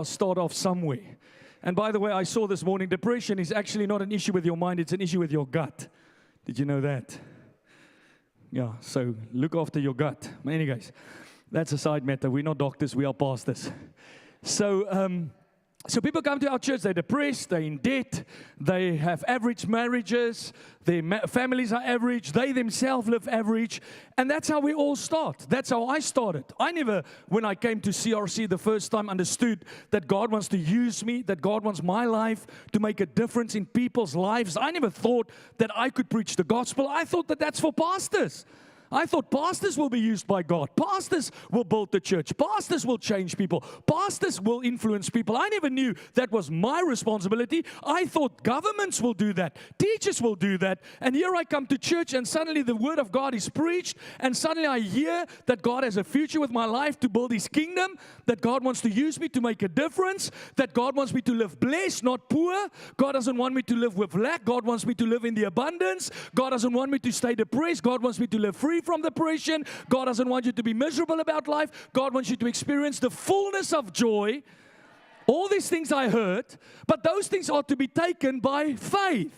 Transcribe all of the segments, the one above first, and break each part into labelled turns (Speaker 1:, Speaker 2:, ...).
Speaker 1: start off somewhere. And by the way, I saw this morning, depression is actually not an issue with your mind, it's an issue with your gut. Did you know that? Yeah, so look after your gut. Anyways, that's a side matter. We're not doctors, we are pastors. So people come to our church, they're depressed, they're in debt, they have average marriages, their families are average, they themselves live average, and that's how we all start. That's how I started. I never, when I came to CRC the first time, understood that God wants to use me, that God wants my life to make a difference in people's lives. I never thought that I could preach the gospel. I thought that that's for pastors. I thought pastors will be used by God. Pastors will build the church. Pastors will change people. Pastors will influence people. I never knew that was my responsibility. I thought governments will do that. Teachers will do that. And here I come to church and suddenly the word of God is preached. And suddenly I hear that God has a future with my life to build His kingdom. That God wants to use me to make a difference. That God wants me to live blessed, not poor. God doesn't want me to live with lack. God wants me to live in the abundance. God doesn't want me to stay depressed. God wants me to live free from depression. God doesn't want you to be miserable about life. God wants you to experience the fullness of joy. All these things I heard, but those things are to be taken by faith.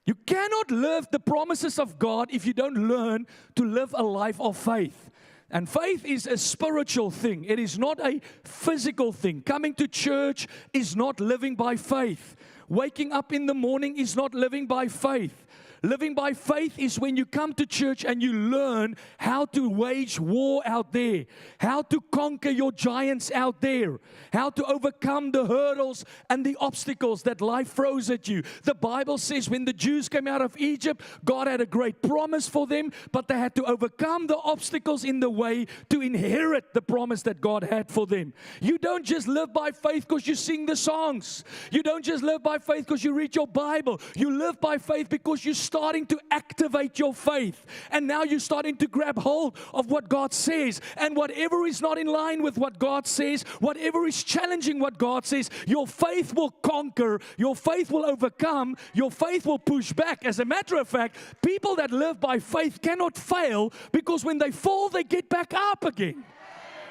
Speaker 1: You cannot live the promises of God if you don't learn to live a life of faith. And faith is a spiritual thing. It is not a physical thing. Coming to church is not living by faith. Waking up in the morning is not living by faith. Living by faith is when you come to church and you learn how to wage war out there, how to conquer your giants out there, how to overcome the hurdles and the obstacles that life throws at you. The Bible says when the Jews came out of Egypt, God had a great promise for them, but they had to overcome the obstacles in the way to inherit the promise that God had for them. You don't just live by faith because you sing the songs. You don't just live by faith because you read your Bible. You live by faith because you starting to activate your faith. And now you're starting to grab hold of what God says. And whatever is not in line with what God says, whatever is challenging what God says, your faith will conquer, your faith will overcome, your faith will push back. As a matter of fact, people that live by faith cannot fail because when they fall, they get back up again.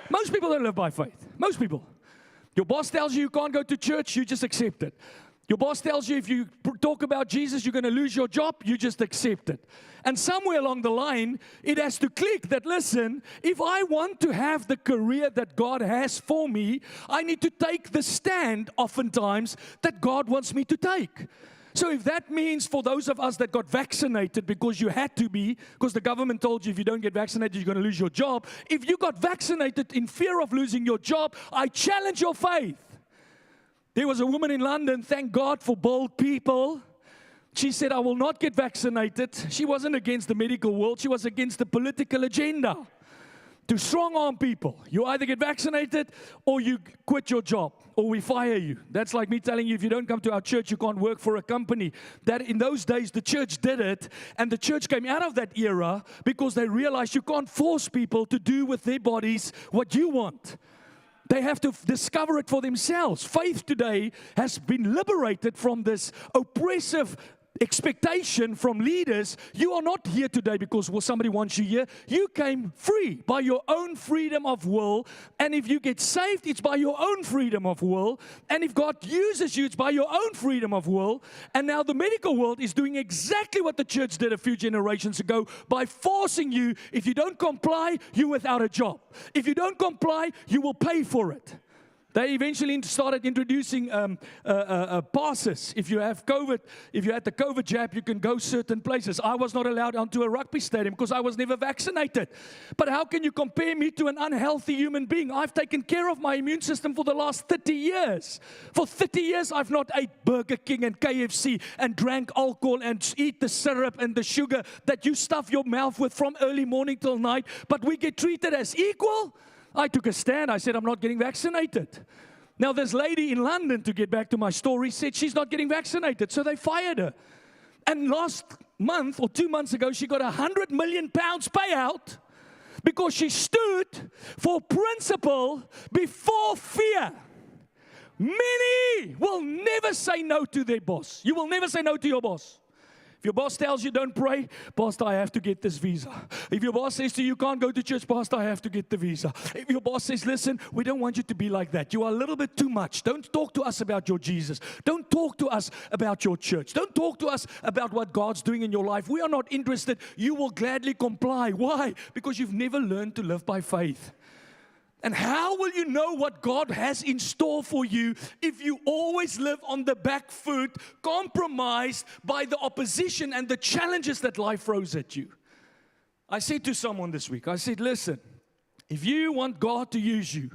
Speaker 1: Most people don't live by faith. Most people. Your boss tells you can't go to church, you just accept it. Your boss tells you if you talk about Jesus, you're going to lose your job, you just accept it. And somewhere along the line, it has to click that, listen, if I want to have the career that God has for me, I need to take the stand oftentimes that God wants me to take. So if that means for those of us that got vaccinated because you had to be, because the government told you if you don't get vaccinated, you're going to lose your job. If you got vaccinated in fear of losing your job, I challenge your faith. There was a woman in London, thank God for bold people. She said, I will not get vaccinated. She wasn't against the medical world. She was against the political agenda to strong-arm people. You either get vaccinated or you quit your job or we fire you. That's like me telling you if you don't come to our church, you can't work for a company. That in those days, the church did it, and the church came out of that era because they realized you can't force people to do with their bodies what you want. They have to discover it for themselves. Faith today has been liberated from this oppressive expectation from leaders. You are not here today because somebody wants you here. You came free by your own freedom of will. And if you get saved, it's by your own freedom of will. And if God uses you, it's by your own freedom of will. And now the medical world is doing exactly what the church did a few generations ago by forcing you. If you don't comply, you're without a job. If you don't comply, you will pay for it. They eventually started introducing passes. If you have COVID, if you had the COVID jab, you can go certain places. I was not allowed onto a rugby stadium because I was never vaccinated. But how can you compare me to an unhealthy human being? I've taken care of my immune system for the last 30 years. For 30 years, I've not ate Burger King and KFC and drank alcohol and eat the syrup and the sugar that you stuff your mouth with from early morning till night. But we get treated as equal. I took a stand. I said, I'm not getting vaccinated. Now, this lady in London, to get back to my story, said she's not getting vaccinated. So they fired her. And last month or 2 months ago, she got £100 million payout because she stood for principle before fear. Many will never say no to their boss. You will never say no to your boss. If your boss tells you don't pray, Pastor, I have to get this visa. If your boss says to you, you can't go to church, Pastor, I have to get the visa. If your boss says, listen, we don't want you to be like that. You are a little bit too much. Don't talk to us about your Jesus. Don't talk to us about your church. Don't talk to us about what God's doing in your life. We are not interested. You will gladly comply. Why? Because you've never learned to live by faith. And how will you know what God has in store for you if you always live on the back foot, compromised by the opposition and the challenges that life throws at you? I said to someone this week, I said, listen, if you want God to use you,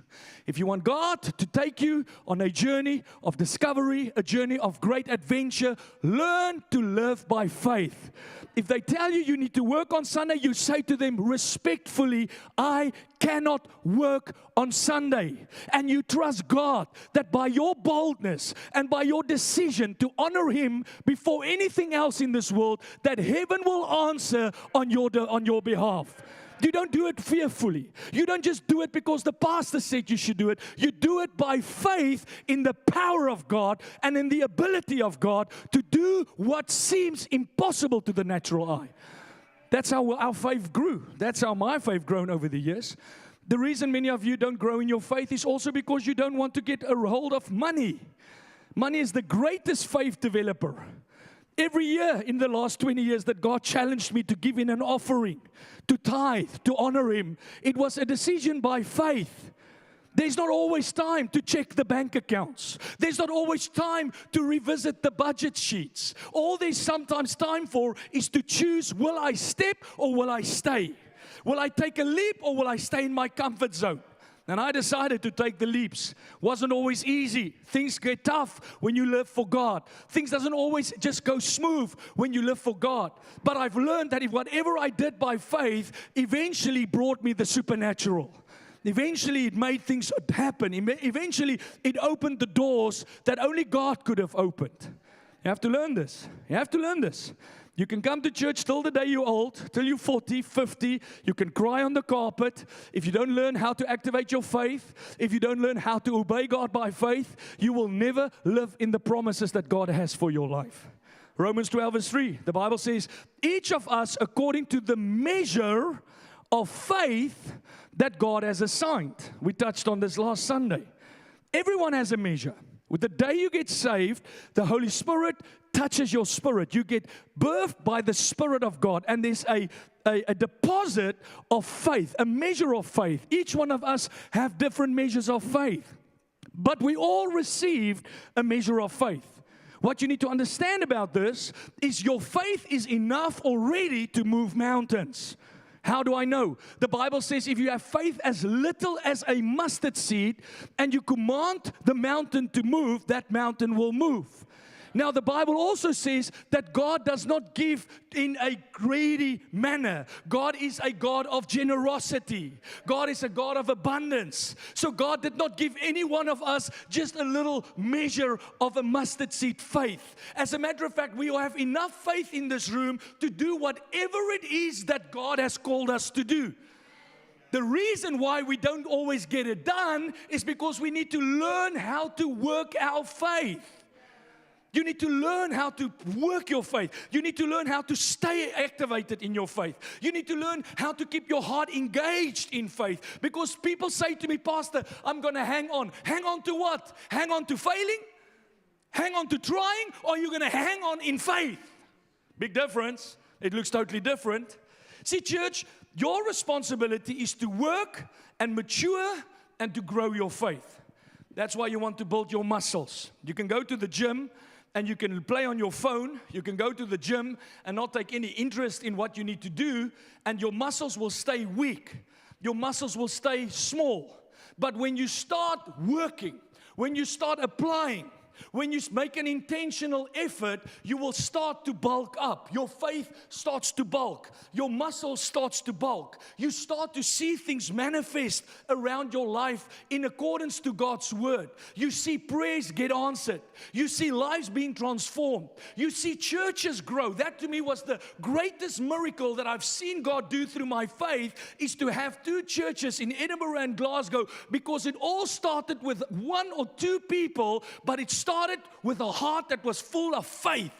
Speaker 1: if you want God to take you on a journey of discovery, a journey of great adventure, learn to live by faith. If they tell you you need to work on Sunday, you say to them respectfully, I cannot work on Sunday. And you trust God that by your boldness and by your decision to honor Him before anything else in this world, that heaven will answer on your behalf. You don't do it fearfully. You don't just do it because the pastor said you should do it. You do it by faith in the power of God and in the ability of God to do what seems impossible to the natural eye. That's how our faith grew. That's how my faith grown over the years. The reason many of you don't grow in your faith is also because you don't want to get a hold of money. Money is the greatest faith developer. Every year in the last 20 years that God challenged me to give in an offering, to tithe, to honor Him, it was a decision by faith. There's not always time to check the bank accounts. There's not always time to revisit the budget sheets. All there's sometimes time for is to choose, will I step or will I stay? Will I take a leap or will I stay in my comfort zone? And I decided to take the leaps. Wasn't always easy. Things get tough when you live for God. Things doesn't always just go smooth when you live for God. But I've learned that if whatever I did by faith eventually brought me the supernatural. Eventually it made things happen. Eventually it opened the doors that only God could have opened. You have to learn this. You have to learn this. You can come to church till the day you're old, till you're 40, 50. You can cry on the carpet. If you don't learn how to activate your faith, if you don't learn how to obey God by faith, you will never live in the promises that God has for your life. Romans 12 verse 3, the Bible says, each of us according to the measure of faith that God has assigned. We touched on this last Sunday. Everyone has a measure. With the day you get saved, the Holy Spirit touches your spirit. You get birthed by the Spirit of God. And there's a deposit of faith, a measure of faith. Each one of us have different measures of faith. But we all received a measure of faith. What you need to understand about this is your faith is enough already to move mountains. How do I know? The Bible says if you have faith as little as a mustard seed and you command the mountain to move, that mountain will move. Now, the Bible also says that God does not give in a greedy manner. God is a God of generosity. God is a God of abundance. So God did not give any one of us just a little measure of a mustard seed faith. As a matter of fact, we have enough faith in this room to do whatever it is that God has called us to do. The reason why we don't always get it done is because we need to learn how to work our faith. You need to learn how to work your faith. You need to learn how to stay activated in your faith. You need to learn how to keep your heart engaged in faith. Because people say to me, Pastor, I'm going to hang on. Hang on to what? Hang on to failing? Hang on to trying? Or are you going to hang on in faith? Big difference. It looks totally different. See, church, your responsibility is to work and mature and to grow your faith. That's why you want to build your muscles. You can go to the gym and you can play on your phone. You can go to the gym and not take any interest in what you need to do, and your muscles will stay weak. Your muscles will stay small. But when you start working, when you start applying, when you make an intentional effort, you will start to bulk up. Your faith starts to bulk. Your muscle starts to bulk. You start to see things manifest around your life in accordance to God's word. You see prayers get answered. You see lives being transformed. You see churches grow. That to me was the greatest miracle that I've seen God do through my faith, is to have two churches in Edinburgh and Glasgow, because it all started with one or two people, but it started with a heart that was full of faith.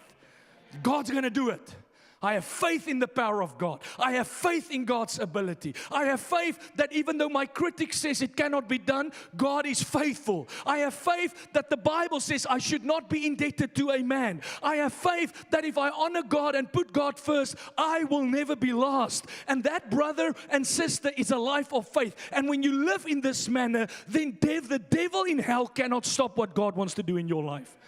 Speaker 1: God's going to do it. I have faith in the power of God. I have faith in God's ability. I have faith that even though my critic says it cannot be done, God is faithful. I have faith that the Bible says I should not be indebted to a man. I have faith that if I honor God and put God first, I will never be lost. And that, brother and sister, is a life of faith. And when you live in this manner, then the devil in hell cannot stop what God wants to do in your life.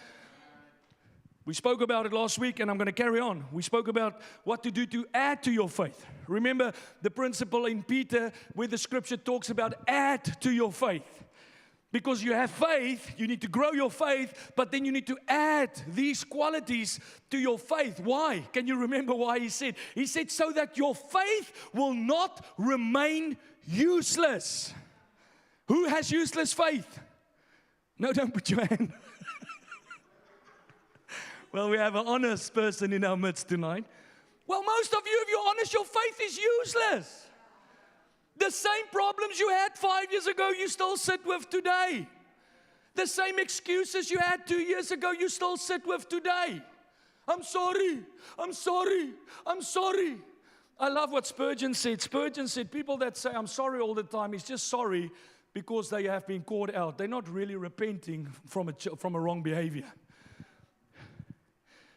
Speaker 1: We spoke about it last week, and I'm going to carry on. We spoke about what to do to add to your faith. Remember the principle in Peter where the scripture talks about add to your faith. Because you have faith, you need to grow your faith, but then you need to add these qualities to your faith. Why? Can you remember why he said? He said so that your faith will not remain useless. Who has useless faith? No, don't put your hand. Well, we have an honest person in our midst tonight. Well, most of you, if you're honest, your faith is useless. The same problems you had 5 years ago, you still sit with today. The same excuses you had 2 years ago, you still sit with today. I'm sorry, I'm sorry, I'm sorry. I love what Spurgeon said. Spurgeon said, people that say, I'm sorry all the time, is just sorry because they have been caught out. They're not really repenting from a wrong behavior.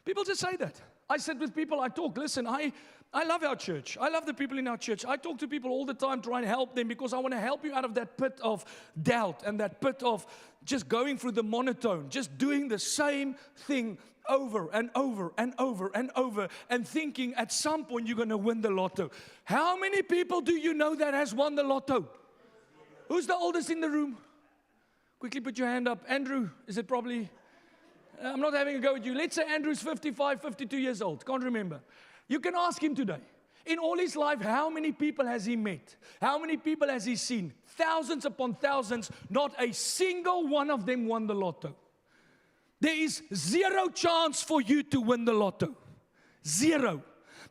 Speaker 1: People just say that. I sit with people, I talk. Listen, I love our church. I love the people in our church. I talk to people all the time, try and help them because I want to help you out of that pit of doubt and that pit of just going through the monotone, just doing the same thing over and over and over and over and thinking at some point you're going to win the lotto. How many people do you know that has won the lotto? Who's the oldest in the room? Quickly put your hand up. Andrew, is it probably... I'm not having a go at you. Let's say Andrew's 55, 52 years old. Can't remember. You can ask him today. In all his life, how many people has he met? How many people has he seen? Thousands upon thousands. Not a single one of them won the lotto. There is zero chance for you to win the lotto. Zero.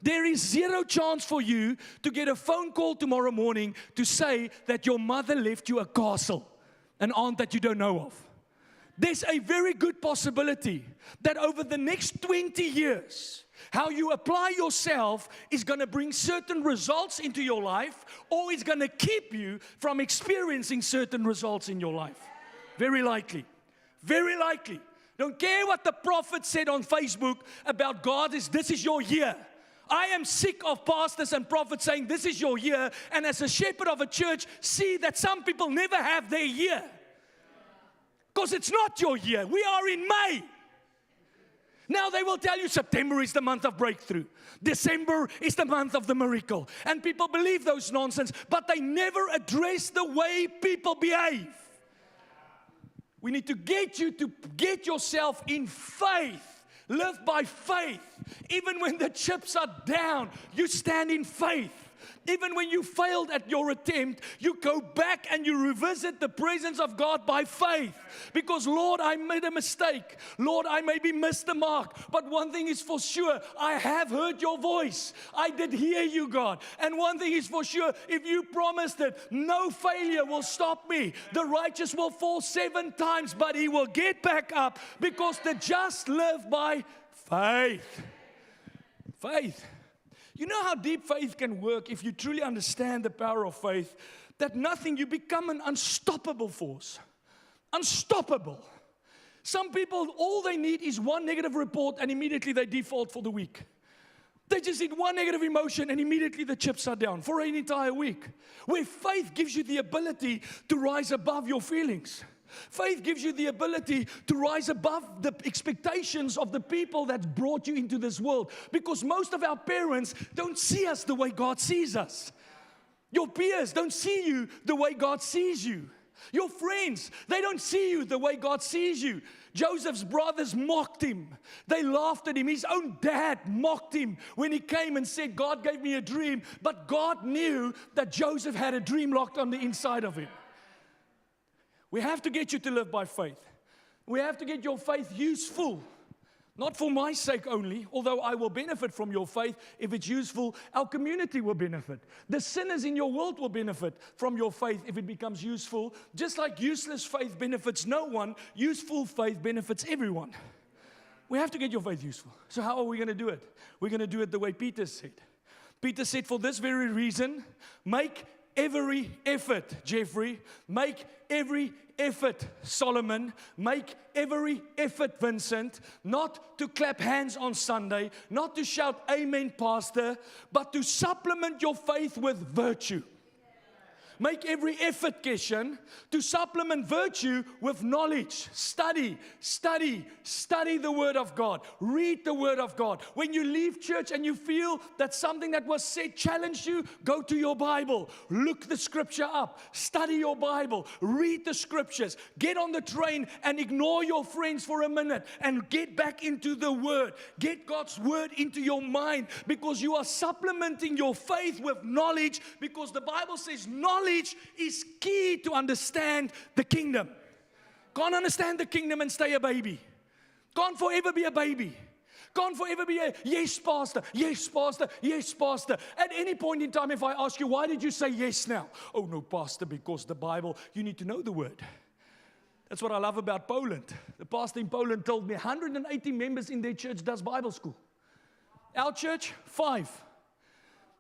Speaker 1: There is zero chance for you to get a phone call tomorrow morning to say that your mother left you a castle, an aunt that you don't know of. There's a very good possibility that over the next 20 years, how you apply yourself is going to bring certain results into your life, or it's going to keep you from experiencing certain results in your life. Very likely. Very likely. Don't care what the prophet said on Facebook about God this is your year. I am sick of pastors and prophets saying this is your year, and as a shepherd of a church, see that some people never have their year. Because it's not your year. We are in May. Now they will tell you September is the month of breakthrough. December is the month of the miracle. And people believe those nonsense, but they never address the way people behave. We need to get you to get yourself in faith. Live by faith. Even when the chips are down, you stand in faith. Even when you failed at your attempt, you go back and you revisit the presence of God by faith. Because, Lord, I made a mistake. Lord, I maybe missed the mark. But one thing is for sure, I have heard your voice. I did hear you, God. And one thing is for sure, if you promised it, no failure will stop me. The righteous will fall 7 times, but he will get back up because the just live by faith. Faith. You know how deep faith can work if you truly understand the power of faith, that nothing, you become an unstoppable force. Unstoppable. Some people, all they need is one negative report and immediately they default for the week. They just need one negative emotion and immediately the chips are down for an entire week. Where faith gives you the ability to rise above your feelings. Faith gives you the ability to rise above the expectations of the people that brought you into this world. Because most of our parents don't see us the way God sees us. Your peers don't see you the way God sees you. Your friends, they don't see you the way God sees you. Joseph's brothers mocked him. They laughed at him. His own dad mocked him when he came and said, God gave me a dream. But God knew that Joseph had a dream locked on the inside of him. We have to get you to live by faith. We have to get your faith useful. Not for my sake only, although I will benefit from your faith. If it's useful, our community will benefit. The sinners in your world will benefit from your faith if it becomes useful. Just like useless faith benefits no one, useful faith benefits everyone. We have to get your faith useful. So how are we going to do it? We're going to do it the way Peter said. Peter said, for this very reason, make every effort, Jeffrey. Make every effort, Solomon. Make every effort, Vincent. Not to clap hands on Sunday. Not to shout, amen, pastor. But to supplement your faith with virtue. Make every effort, Keshan, to supplement virtue with knowledge. Study the Word of God. Read the Word of God. When you leave church and you feel that something that was said challenged you, go to your Bible. Look the Scripture up. Study your Bible. Read the Scriptures. Get on the train and ignore your friends for a minute and get back into the Word. Get God's Word into your mind, because you are supplementing your faith with knowledge, because the Bible says knowledge is key to understand the kingdom. Can't understand the kingdom and stay a baby. Can't forever be a baby. Can't forever be a yes, pastor, yes, pastor, yes, pastor. At any point in time, if I ask you, why did you say yes now? Oh, no, pastor, because the Bible, you need to know the word. That's what I love about Poland. The pastor in Poland told me 180 members in their church does Bible school. Our church, 5.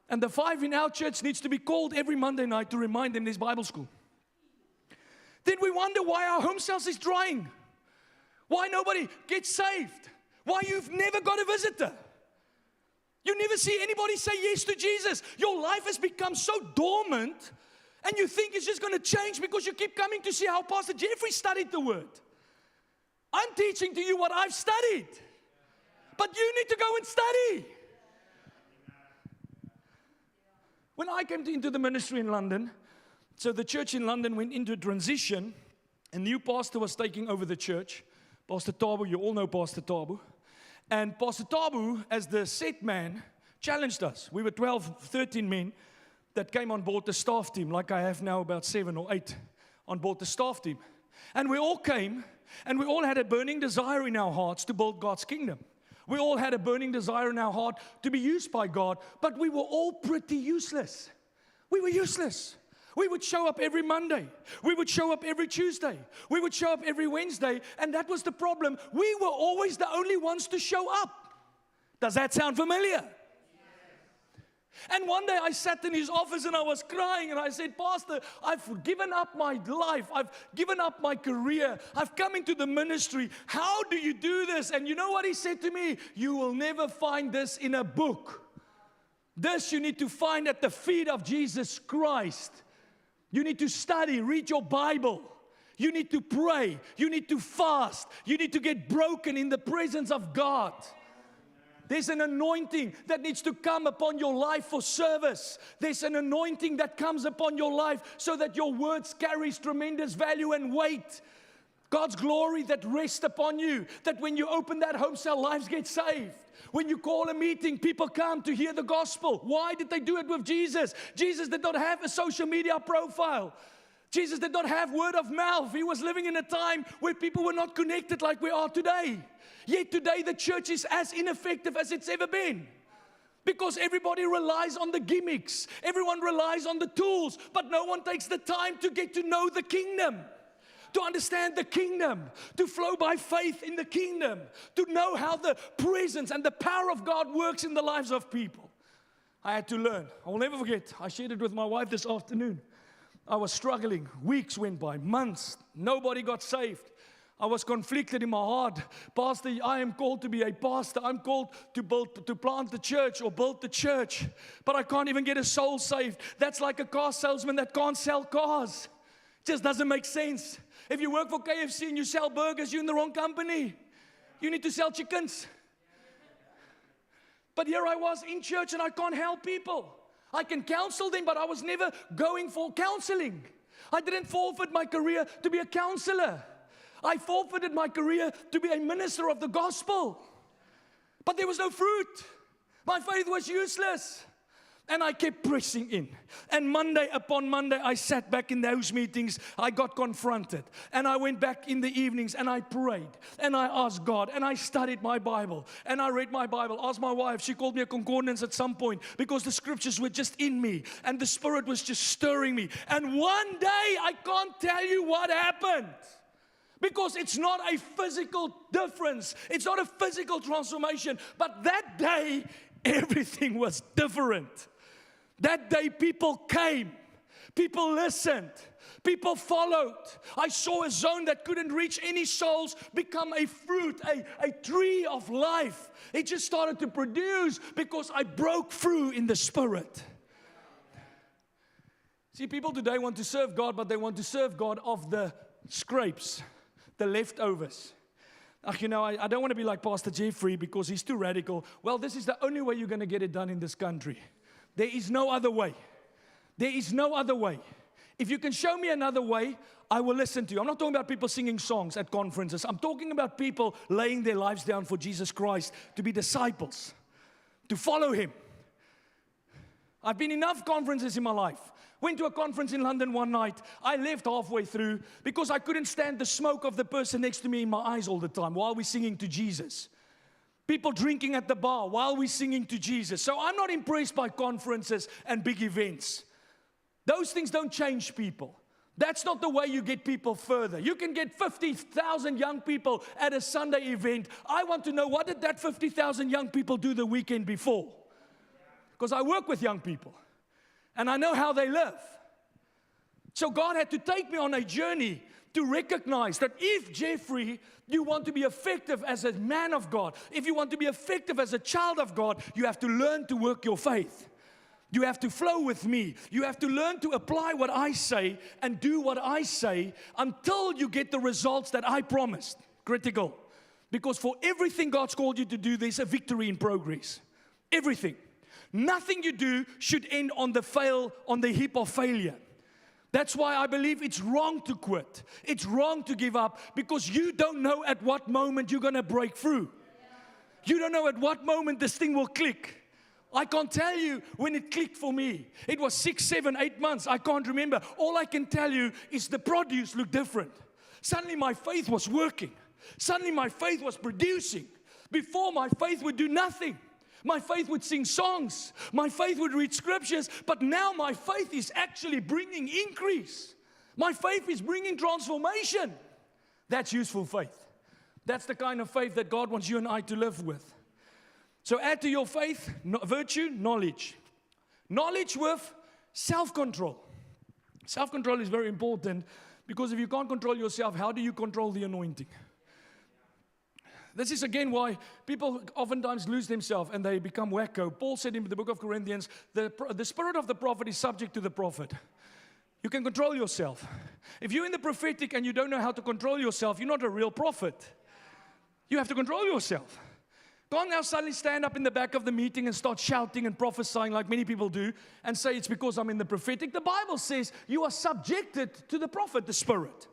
Speaker 1: And the 5 in our church needs to be called every Monday night to remind them there's Bible school. Then we wonder why our home cells is drying. Why nobody gets saved. Why you've never got a visitor. You never see anybody say yes to Jesus. Your life has become so dormant, and you think it's just going to change because you keep coming to see how Pastor Jeffrey studied the Word. I'm teaching to you what I've studied. But you need to go and study. When I came into the ministry in London, so the church in London went into a transition. A new pastor was taking over the church. Pastor Tabu, you all know Pastor Tabu. And Pastor Tabu, as the set man, challenged us. We were 12, 13 men that came on board the staff team, like I have now about 7 or 8 on board the staff team. And we all came, and we all had a burning desire in our hearts to build God's kingdom. We all had a burning desire in our heart to be used by God, but we were all pretty useless. We were useless. We would show up every Monday. We would show up every Tuesday. We would show up every Wednesday, and that was the problem. We were always the only ones to show up. Does that sound familiar? And one day I sat in his office and I was crying and I said, Pastor, I've given up my life. I've given up my career. I've come into the ministry. How do you do this? And you know what he said to me? You will never find this in a book. This you need to find at the feet of Jesus Christ. You need to study, read your Bible. You need to pray. You need to fast. You need to get broken in the presence of God. There's an anointing that needs to come upon your life for service. There's an anointing that comes upon your life so that your words carries tremendous value and weight. God's glory that rests upon you, that when you open that home cell, lives get saved. When you call a meeting, people come to hear the gospel. Why did they do it with Jesus? Jesus did not have a social media profile. Jesus did not have word of mouth. He was living in a time where people were not connected like we are today. Yet today the church is as ineffective as it's ever been. Because everybody relies on the gimmicks. Everyone relies on the tools. But no one takes the time to get to know the kingdom. To understand the kingdom. To flow by faith in the kingdom. To know how the presence and the power of God works in the lives of people. I had to learn. I will never forget. I shared it with my wife this afternoon. I was struggling. Weeks went by. Months. Nobody got saved. I was conflicted in my heart. Pastor, I am called to be a pastor. I'm called to plant the church or build the church. But I can't even get a soul saved. That's like a car salesman that can't sell cars. It just doesn't make sense. If you work for KFC and you sell burgers, you're in the wrong company. You need to sell chickens. But here I was in church and I can't help people. I can counsel them, but I was never going for counseling. I didn't forfeit my career to be a counselor. I forfeited my career to be a minister of the gospel. But there was no fruit. My faith was useless. And I kept pressing in. And Monday upon Monday, I sat back in those meetings. I got confronted. And I went back in the evenings and I prayed. And I asked God. And I studied my Bible. And I read my Bible. Asked my wife. She called me a concordance at some point. Because the scriptures were just in me. And the Spirit was just stirring me. And one day, I can't tell you what happened. Because it's not a physical difference. It's not a physical transformation. But that day, everything was different. That day, people came. People listened. People followed. I saw a zone that couldn't reach any souls become a fruit, a tree of life. It just started to produce because I broke through in the Spirit. See, people today want to serve God, but they want to serve God of the scrapes, the leftovers. You know, I don't want to be like Pastor Jeffrey because he's too radical. Well, this is the only way you're going to get it done in this country. There is no other way. There is no other way. If you can show me another way, I will listen to you. I'm not talking about people singing songs at conferences. I'm talking about people laying their lives down for Jesus Christ to be disciples, to follow Him. I've been enough conferences in my life. Went to a conference in London one night. I left halfway through because I couldn't stand the smoke of the person next to me in my eyes all the time while we're singing to Jesus. People drinking at the bar while we're singing to Jesus. So I'm not impressed by conferences and big events. Those things don't change people. That's not the way you get people further. You can get 50,000 young people at a Sunday event. I want to know, what did that 50,000 young people do the weekend before? Because I work with young people. And I know how they live. So God had to take me on a journey to recognize that if, Jeffrey, you want to be effective as a man of God, if you want to be effective as a child of God, you have to learn to work your faith. You have to flow with me. You have to learn to apply what I say and do what I say until you get the results that I promised. Critical. Because for everything God's called you to do, there's a victory in progress. Everything. Nothing you do should end on the heap of failure. That's why I believe it's wrong to quit. It's wrong to give up because you don't know at what moment you're going to break through. You don't know at what moment this thing will click. I can't tell you when it clicked for me. It was 6, 7, 8 months. I can't remember. All I can tell you is the produce looked different. Suddenly my faith was working. Suddenly my faith was producing. Before, my faith would do nothing. My faith would sing songs. My faith would read scriptures. But now my faith is actually bringing increase. My faith is bringing transformation. That's useful faith. That's the kind of faith that God wants you and I to live with. So add to your faith, virtue, knowledge. Knowledge with self-control. Self-control is very important because if you can't control yourself, how do you control the anointing? This is again why people oftentimes lose themselves and they become wacko. Paul said in the book of Corinthians, the spirit of the prophet is subject to the prophet. You can control yourself. If you're in the prophetic and you don't know how to control yourself, you're not a real prophet. You have to control yourself. Can't now suddenly stand up in the back of the meeting and start shouting and prophesying like many people do and say it's because I'm in the prophetic. The Bible says you are subjected to the prophet, the Spirit.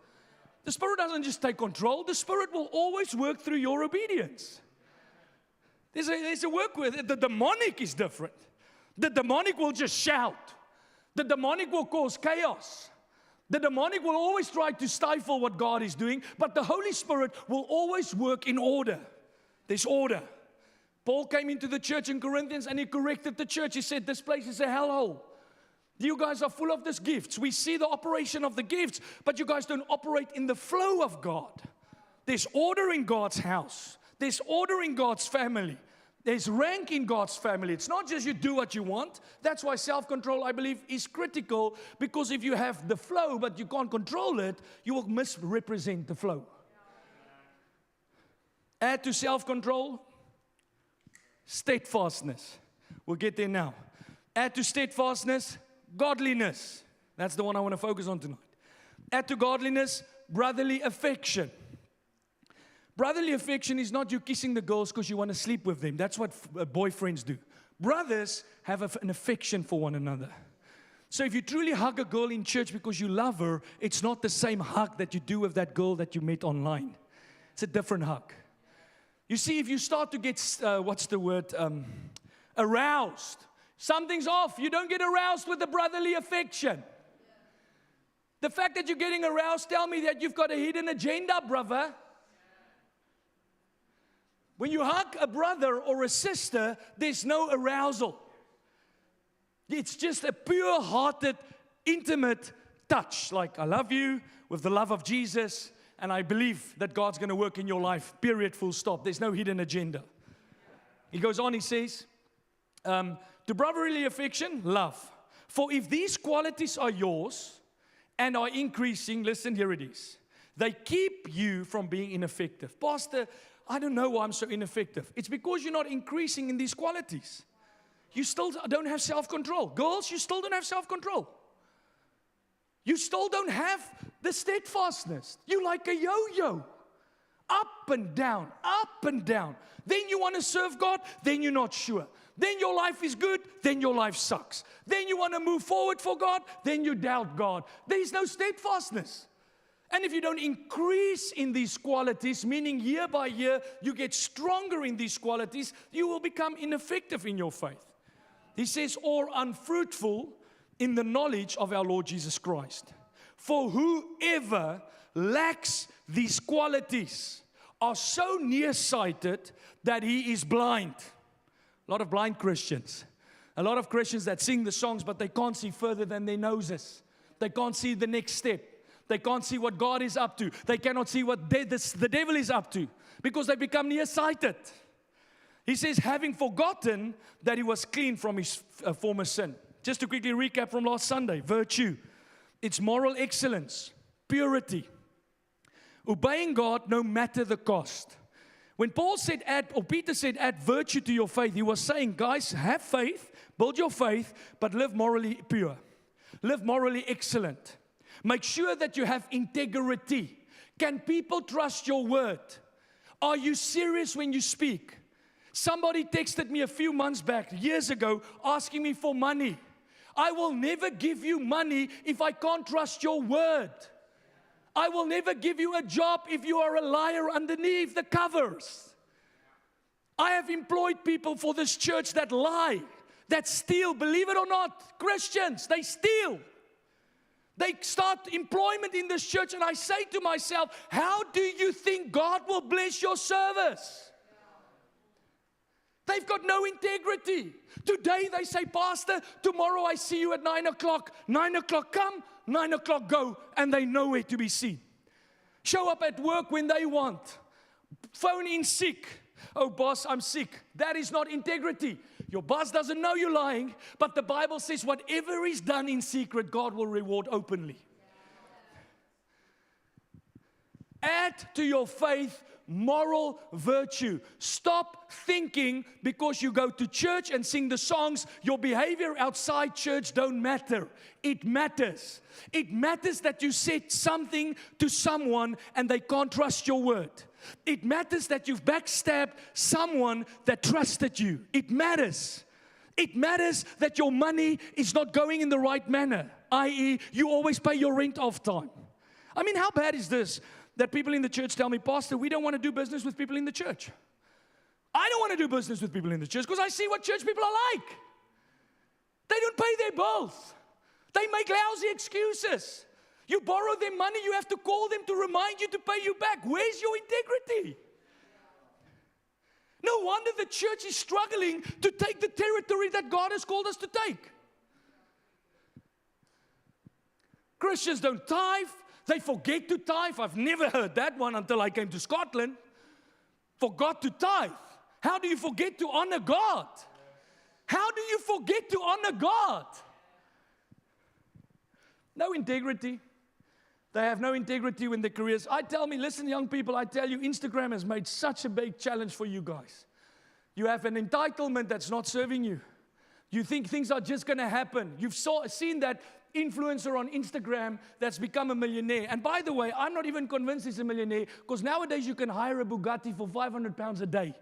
Speaker 1: The Spirit doesn't just take control. The Spirit will always work through your obedience. There's a work with it. The demonic is different. The demonic will just shout. The demonic will cause chaos. The demonic will always try to stifle what God is doing, but the Holy Spirit will always work in order. There's order. Paul came into the church in Corinthians and he corrected the church. He said, this place is a hellhole. You guys are full of these gifts. We see the operation of the gifts, but you guys don't operate in the flow of God. There's order in God's house. There's order in God's family. There's rank in God's family. It's not just you do what you want. That's why self-control, I believe, is critical, because if you have the flow but you can't control it, you will misrepresent the flow. Add to self-control, steadfastness. We'll get there now. Add to steadfastness, godliness. That's the one I want to focus on tonight. Add to godliness, brotherly affection. Brotherly affection is not you kissing the girls because you want to sleep with them. That's what boyfriends do. Brothers have an affection for one another. So if you truly hug a girl in church because you love her, it's not the same hug that you do with that girl that you met online. It's a different hug. You see, if you start to get, aroused, something's off. You don't get aroused with the brotherly affection. The fact that you're getting aroused tells me that you've got a hidden agenda, brother. When you hug a brother or a sister, there's no arousal. It's just a pure-hearted, intimate touch. Like, I love you with the love of Jesus. And I believe that God's going to work in your life, period, full stop. There's no hidden agenda. He goes on, he says, to brotherly affection, love. For if these qualities are yours and are increasing, listen, here it is. They keep you from being ineffective. Pastor, I don't know why I'm so ineffective. It's because you're not increasing in these qualities. You still don't have self-control. Girls, you still don't have self-control. You still don't have the steadfastness. You like a yo-yo. Up and down, up and down. Then you want to serve God, then you're not sure. Then your life is good, then your life sucks. Then you want to move forward for God, then you doubt God. There is no steadfastness. And if you don't increase in these qualities, meaning year by year you get stronger in these qualities, you will become ineffective in your faith. He says, or unfruitful in the knowledge of our Lord Jesus Christ. For whoever lacks these qualities are so nearsighted that he is blind. A lot of blind Christians. A lot of Christians that sing the songs, but they can't see further than their noses. They can't see the next step. They can't see what God is up to. They cannot see what the devil is up to because they become nearsighted. He says, having forgotten that he was clean from his former sin. Just to quickly recap from last Sunday, virtue. It's moral excellence, purity, obeying God no matter the cost. When Paul said Peter said add virtue to your faith, he was saying, guys, have faith, build your faith, but live morally pure. Live morally excellent. Make sure that you have integrity. Can people trust your word? Are you serious when you speak? Somebody texted me a few months back, years ago, asking me for money. I will never give you money if I can't trust your word. I will never give you a job if you are a liar underneath the covers. I have employed people for this church that lie, that steal. Believe it or not, Christians, they steal. They start employment in this church, and I say to myself, how do you think God will bless your service? They've got no integrity. Today they say, Pastor, tomorrow I see you at 9 o'clock. 9 o'clock come, 9 o'clock go, and they know where to be seen. Show up at work when they want. Phone in sick. Oh, boss, I'm sick. That is not integrity. Your boss doesn't know you're lying, but the Bible says whatever is done in secret, God will reward openly. Add to your faith moral virtue. Stop thinking because you go to church and sing the songs, your behavior outside church don't matter. It matters. It matters that you said something to someone and they can't trust your word. It matters that you've backstabbed someone that trusted you. It matters. It matters that your money is not going in the right manner, i.e., you always pay your rent off time. I mean, how bad is this? That people in the church tell me, Pastor, we don't want to do business with people in the church. I don't want to do business with people in the church because I see what church people are like. They don't pay their bills. They make lousy excuses. You borrow their money, you have to call them to remind you to pay you back. Where's your integrity? No wonder the church is struggling to take the territory that God has called us to take. Christians don't tithe. They forget to tithe. I've never heard that one until I came to Scotland. Forgot to tithe. How do you forget to honor God? How do you forget to honor God? No integrity. They have no integrity in their careers. Listen, young people, I tell you, Instagram has made such a big challenge for you guys. You have an entitlement that's not serving you. You think things are just going to happen. You've seen that influencer on Instagram that's become a millionaire. And by the way, I'm not even convinced he's a millionaire because nowadays you can hire a Bugatti for £500 a day.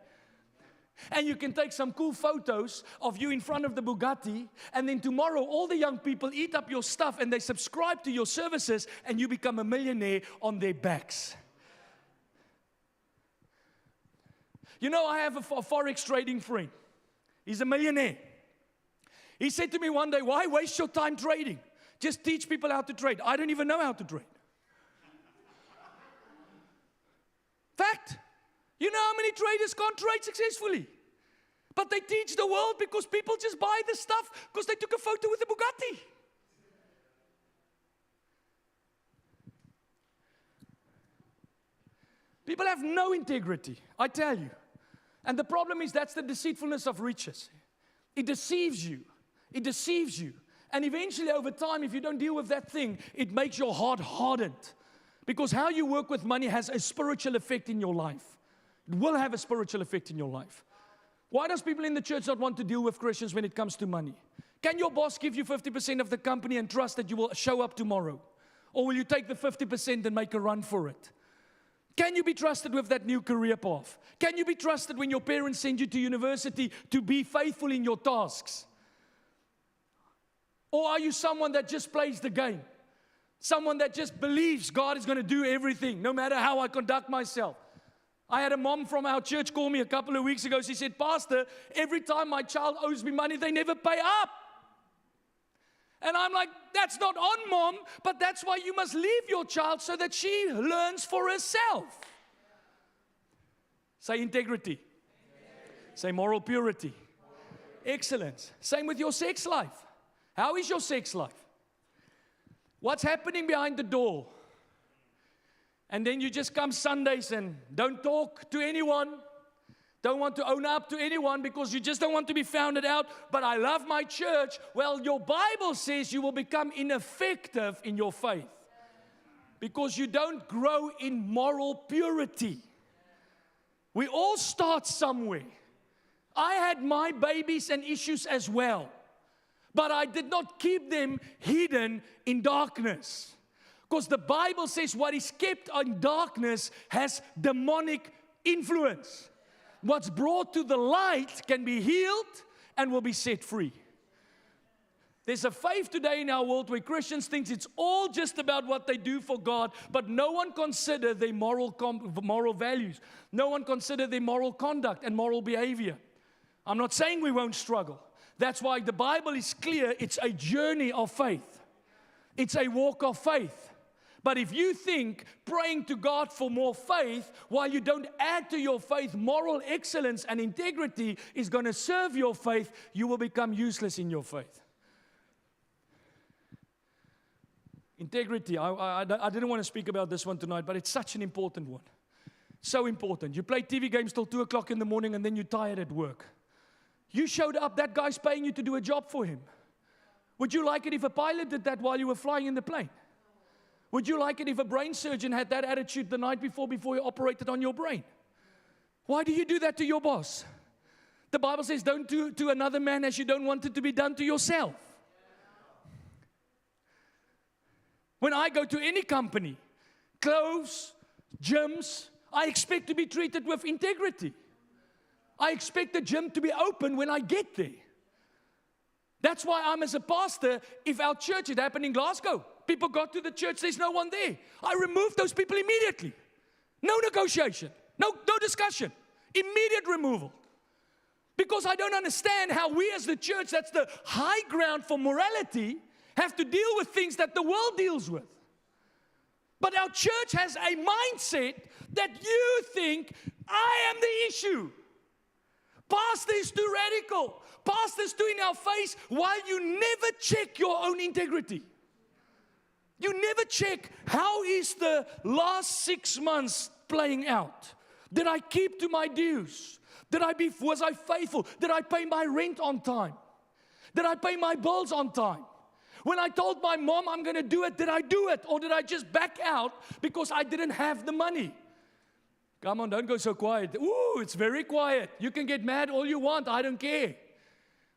Speaker 1: And you can take some cool photos of you in front of the Bugatti, and then tomorrow all the young people eat up your stuff and they subscribe to your services and you become a millionaire on their backs. You know, I have a forex trading friend. He's a millionaire. He said to me one day, why waste your time trading? Just teach people how to trade. I don't even know how to trade. Fact. You know how many traders can't trade successfully? But they teach the world because people just buy the stuff because they took a photo with a Bugatti. People have no integrity, I tell you. And the problem is that's the deceitfulness of riches. It deceives you. It deceives you. And eventually over time, if you don't deal with that thing, it makes your heart hardened. Because how you work with money has a spiritual effect in your life. It will have a spiritual effect in your life. Why does people in the church not want to deal with Christians when it comes to money? Can your boss give you 50% of the company and trust that you will show up tomorrow? Or will you take the 50% and make a run for it? Can you be trusted with that new career path? Can you be trusted when your parents send you to university to be faithful in your tasks? Or are you someone that just plays the game? Someone that just believes God is going to do everything, no matter how I conduct myself. I had a mom from our church call me a couple of weeks ago. She said, Pastor, every time my child owes me money, they never pay up. And I'm like, that's not on, Mom, but that's why you must leave your child so that she learns for herself. Say integrity. Say moral purity. Excellence. Same with your sex life. How is your sex life? What's happening behind the door? And then you just come Sundays and don't talk to anyone. Don't want to own up to anyone because you just don't want to be found out. But I love my church. Well, your Bible says you will become ineffective in your faith because you don't grow in moral purity. We all start somewhere. I had my babies and issues as well, but I did not keep them hidden in darkness. Because the Bible says what is kept in darkness has demonic influence. What's brought to the light can be healed and will be set free. There's a faith today in our world where Christians think it's all just about what they do for God, but no one consider their moral values. No one consider their moral conduct and moral behavior. I'm not saying we won't struggle. That's why the Bible is clear. It's a journey of faith. It's a walk of faith. But if you think praying to God for more faith while you don't add to your faith moral excellence and integrity is going to serve your faith, you will become useless in your faith. Integrity. I didn't want to speak about this one tonight, but it's such an important one. So important. You play TV games till 2 o'clock in the morning and then you're tired at work. You showed up, that guy's paying you to do a job for him. Would you like it if a pilot did that while you were flying in the plane? Would you like it if a brain surgeon had that attitude the night before you operated on your brain? Why do you do that to your boss? The Bible says don't do to another man as you don't want it to be done to yourself. When I go to any company, clothes, gyms, I expect to be treated with integrity. I expect the gym to be open when I get there. That's why I'm as a pastor, if our church had happened in Glasgow, people got to the church, there's no one there. I removed those people immediately. No negotiation, no discussion, immediate removal. Because I don't understand how we as the church, that's the high ground for morality, have to deal with things that the world deals with. But our church has a mindset that you think, I am the issue. Pastor is too radical. Pastor's too in our face, while you never check your own integrity. You never check, how is the last 6 months playing out? Did I keep to my dues? Was I faithful? Did I pay my rent on time? Did I pay my bills on time? When I told my mom I'm going to do it, did I do it? Or did I just back out because I didn't have the money? Come on, don't go so quiet. Ooh, it's very quiet. You can get mad all you want. I don't care.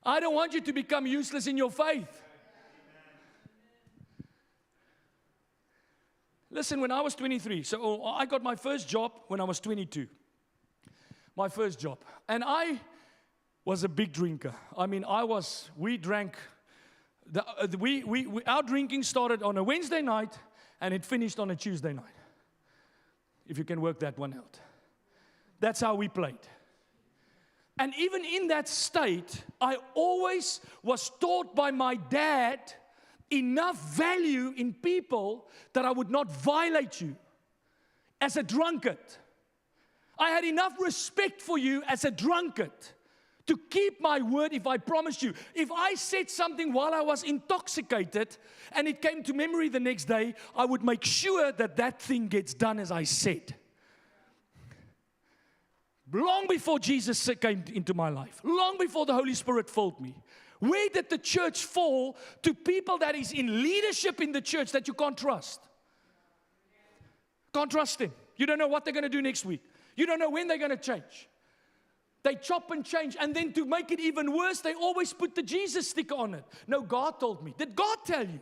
Speaker 1: I don't want you to become useless in your faith. Listen, when I was 23, so I got my first job when I was 22. My first job. And I was a big drinker. I mean, we drank, our drinking started on a Wednesday night and it finished on a Tuesday night. If you can work that one out. That's how we played. And even in that state, I always was taught by my dad enough value in people that I would not violate you as a drunkard. I had enough respect for you as a drunkard to keep my word if I promised you. If I said something while I was intoxicated and it came to memory the next day, I would make sure that that thing gets done as I said. long before Jesus came into my life, long before the Holy Spirit filled me. Where did the church fall to people that is in leadership in the church that you can't trust? Can't trust them. You don't know what they're going to do next week. You don't know when they're going to change. They chop and change, and then to make it even worse, they always put the Jesus sticker on it. No, God told me. Did God tell you?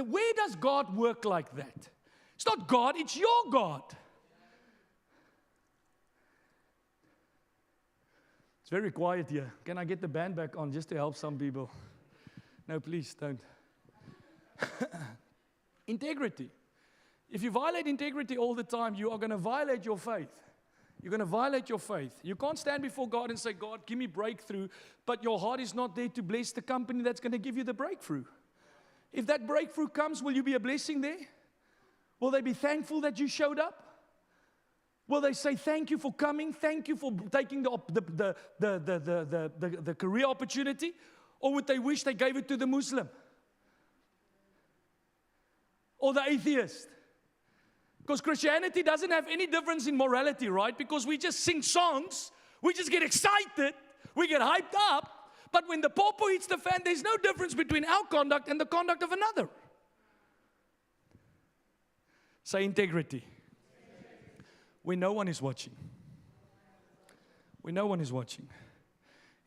Speaker 1: Where does God work like that? It's not God, it's your God. It's very quiet here. Can I get the band back on just to help some people? No, please don't. Integrity. If you violate integrity all the time, you are going to violate your faith. You're going to violate your faith. You can't stand before God and say, God, give me breakthrough, but your heart is not there to bless the company that's going to give you the breakthrough. If that breakthrough comes, will you be a blessing there? Will they be thankful that you showed up? Will they say, thank you for coming, thank you for taking the career opportunity? Or would they wish they gave it to the Muslim? Or the atheist? Because Christianity doesn't have any difference in morality, right? Because we just sing songs, we just get excited, we get hyped up, but when the popo hits the fan, there's no difference between our conduct and the conduct of another. Say integrity. When no one is watching. When no one is watching.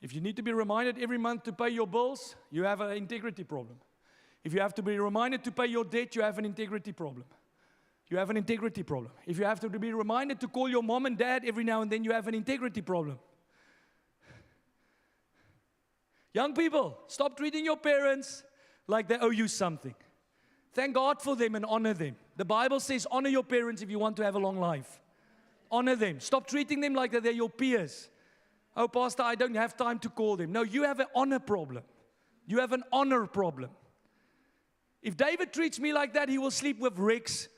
Speaker 1: If you need to be reminded every month to pay your bills, you have an integrity problem. If you have to be reminded to pay your debt, you have an integrity problem. You have an integrity problem. If you have to be reminded to call your mom and dad every now and then, you have an integrity problem. Young people, stop treating your parents like they owe you something. Thank God for them and honor them. The Bible says honor your parents if you want to have a long life. Honor them. Stop treating them like they're your peers. Oh, Pastor, I don't have time to call them. No, you have an honor problem. You have an honor problem. If David treats me like that, he will sleep with Rex.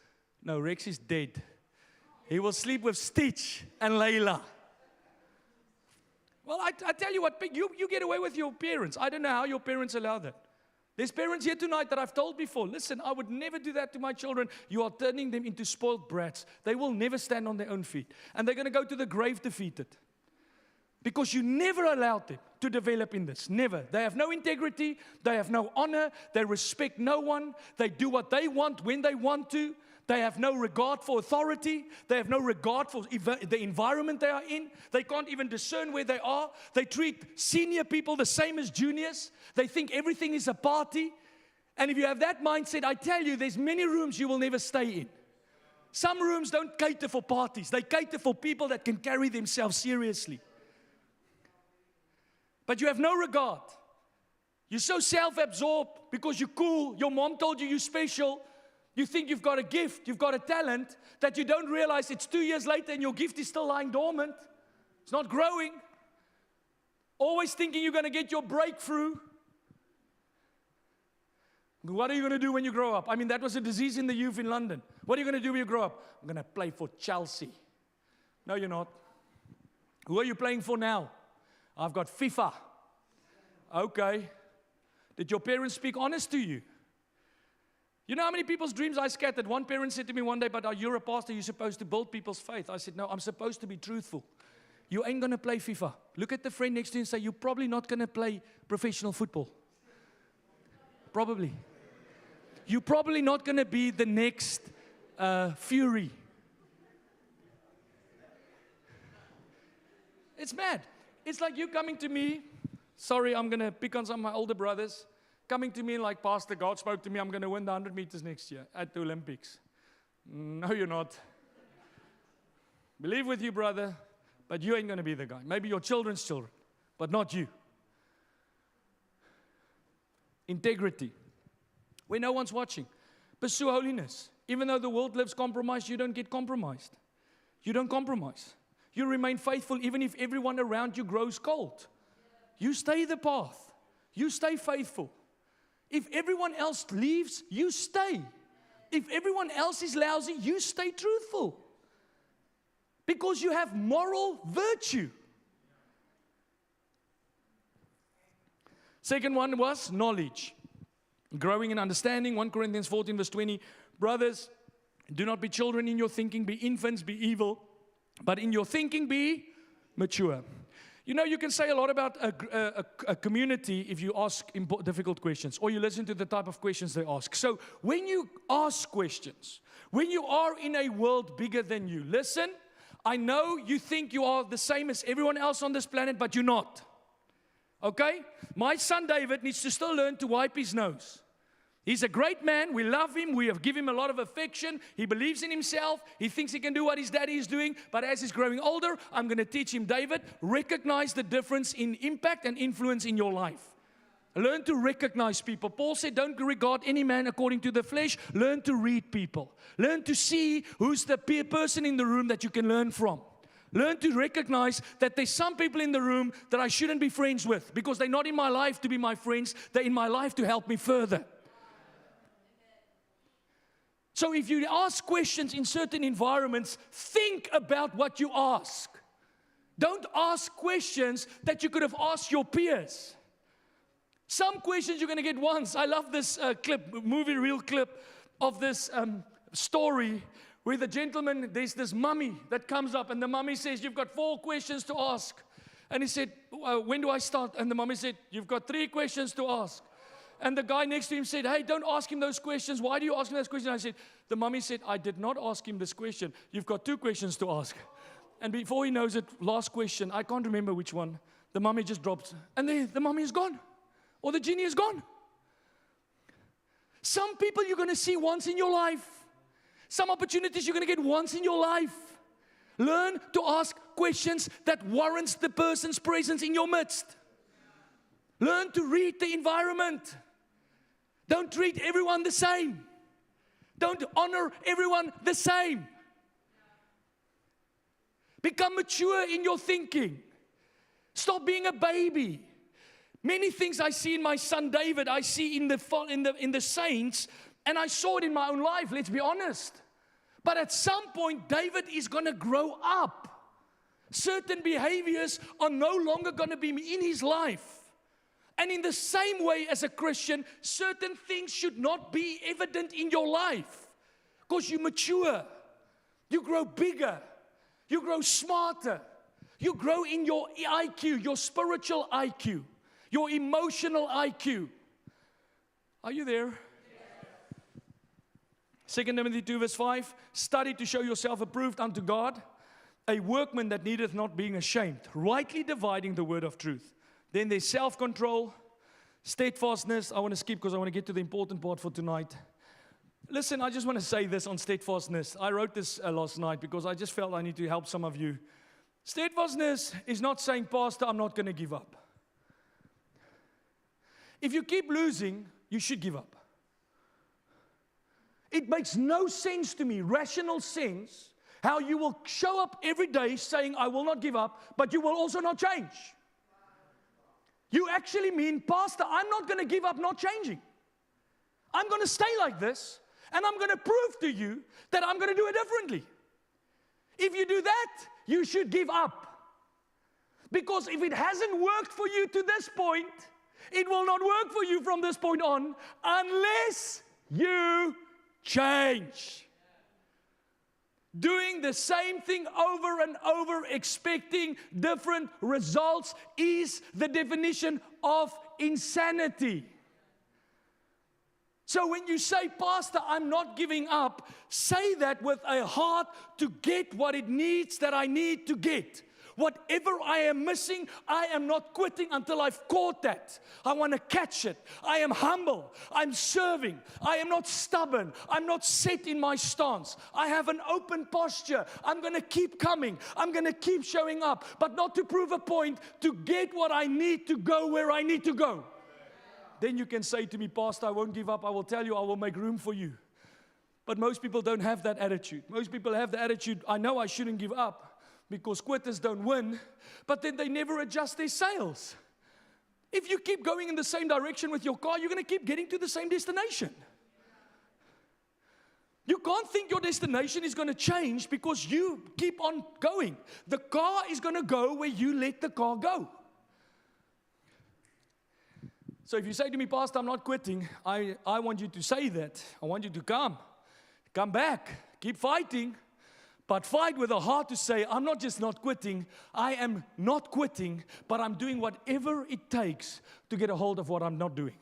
Speaker 1: No, Rex is dead. He will sleep with Stitch and Layla. Well, I tell you what, you get away with your parents. I don't know how your parents allow that. There's parents here tonight that I've told before, listen, I would never do that to my children. You are turning them into spoiled brats. They will never stand on their own feet. And they're going to go to the grave defeated. Because you never allowed them to develop in this. Never. They have no integrity. They have no honor. They respect no one. They do what they want when they want to. They have no regard for authority. They have no regard for the environment they are in. They can't even discern where they are. They treat senior people the same as juniors. They think everything is a party. And if you have that mindset, I tell you, there's many rooms you will never stay in. Some rooms don't cater for parties. They cater for people that can carry themselves seriously. But you have no regard. You're so self-absorbed because you're cool. Your mom told you you're special. You think you've got a gift, you've got a talent, that you don't realize it's 2 years later and your gift is still lying dormant. It's not growing. Always thinking you're going to get your breakthrough. What are you going to do when you grow up? I mean, that was a disease in the youth in London. What are you going to do when you grow up? I'm going to play for Chelsea. No, you're not. Who are you playing for now? I've got FIFA. Okay. Did your parents speak honest to you? You know how many people's dreams I scattered? One parent said to me one day, but you're a pastor, you're supposed to build people's faith. I said, no, I'm supposed to be truthful. You ain't going to play FIFA. Look at the friend next to you and say, you're probably not going to play professional football. Probably. You're probably not going to be the next Fury. It's mad. It's like you coming to me. Sorry, I'm going to pick on some of my older brothers. Coming to me like, Pastor, God spoke to me, I'm going to win the 100 meters next year at the Olympics. No, you're not. Believe with you, brother, but you ain't going to be the guy. Maybe your children's children, but not you. Integrity. When no one's watching. Pursue holiness. Even though the world lives compromised, you don't get compromised. You don't compromise. You remain faithful even if everyone around you grows cold. You stay the path. You stay faithful. If everyone else leaves, you stay. If everyone else is lousy, you stay truthful. Because you have moral virtue. Second one was knowledge. Growing in understanding. 1 Corinthians 14 verse 20. Brothers, do not be children in your thinking. Be infants, be evil. But in your thinking be mature. You know, you can say a lot about a community if you ask difficult questions, or you listen to the type of questions they ask. So when you ask questions, when you are in a world bigger than you, listen, I know you think you are the same as everyone else on this planet, but you're not. Okay? My son David needs to still learn to wipe his nose. He's a great man. We love him. We have given him a lot of affection. He believes in himself. He thinks he can do what his daddy is doing. But as he's growing older, I'm going to teach him, David, recognize the difference in impact and influence in your life. Learn to recognize people. Paul said, don't regard any man according to the flesh. Learn to read people. Learn to see who's the person in the room that you can learn from. Learn to recognize that there's some people in the room that I shouldn't be friends with because they're not in my life to be my friends. They're in my life to help me further. So if you ask questions in certain environments, think about what you ask. Don't ask questions that you could have asked your peers. Some questions you're going to get once. I love this movie reel clip of this story where the gentleman, there's this mummy that comes up and the mummy says, you've got 4 questions to ask. And he said, when do I start? And the mummy said, you've got 3 questions to ask. And the guy next to him said, hey, don't ask him those questions. Why do you ask him those questions? I said, the mummy said, I did not ask him this question. You've got 2 questions to ask. And before he knows it, last question, I can't remember which one, the mummy just dropped. And the mummy is gone. Or the genie is gone. Some people you're going to see once in your life. Some opportunities you're going to get once in your life. Learn to ask questions that warrants the person's presence in your midst. Learn to read the environment. Don't treat everyone the same. Don't honor everyone the same. Become mature in your thinking. Stop being a baby. Many things I see in my son David, I see in the saints, and I saw it in my own life, let's be honest. But at some point, David is going to grow up. Certain behaviors are no longer going to be in his life. And in the same way as a Christian, certain things should not be evident in your life. Because you mature. You grow bigger. You grow smarter. You grow in your IQ, your spiritual IQ, your emotional IQ. Are you there? 2 Timothy 2 verse 5, study to show yourself approved unto God, a workman that needeth not being ashamed, rightly dividing the word of truth. Then there's self-control, steadfastness. I want to skip because I want to get to the important part for tonight. Listen, I just want to say this on steadfastness. I wrote this last night because I just felt I need to help some of you. Steadfastness is not saying, Pastor, I'm not going to give up. If you keep losing, you should give up. It makes no sense to me, rational sense, how you will show up every day saying, I will not give up, but you will also not change. You actually mean, Pastor, I'm not going to give up not changing. I'm going to stay like this, and I'm going to prove to you that I'm going to do it differently. If you do that, you should give up. Because if it hasn't worked for you to this point, it will not work for you from this point on unless you change. Doing the same thing over and over, expecting different results, is the definition of insanity. So when you say, Pastor, I'm not giving up, say that with a heart to get what it needs that I need to get. Whatever I am missing, I am not quitting until I've caught that. I want to catch it. I am humble. I'm serving. I am not stubborn. I'm not set in my stance. I have an open posture. I'm going to keep coming. I'm going to keep showing up, but not to prove a point, to get what I need to go where I need to go. Then you can say to me, Pastor, I won't give up. I will tell you, I will make room for you. But most people don't have that attitude. Most people have the attitude, I know I shouldn't give up, because quitters don't win, but then they never adjust their sails. If you keep going in the same direction with your car, you're going to keep getting to the same destination. You can't think your destination is going to change because you keep on going. The car is going to go where you let the car go. So if you say to me, Pastor, I'm not quitting, I want you to say that. I want you to come back, keep fighting. But fight with a heart to say, I'm not just not quitting, I am not quitting, but I'm doing whatever it takes to get a hold of what I'm not doing,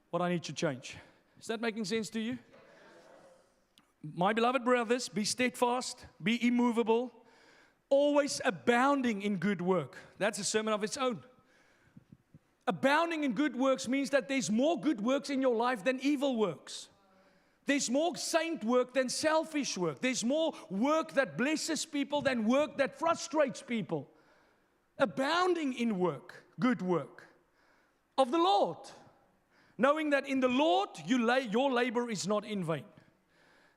Speaker 1: what I need to change. Is that making sense to you? My beloved brothers, be steadfast, be immovable, always abounding in good work. That's a sermon of its own. Abounding in good works means that there's more good works in your life than evil works. There's more saint work than selfish work. There's more work that blesses people than work that frustrates people. Abounding in work, good work of the Lord. Knowing that in the Lord, your labor is not in vain.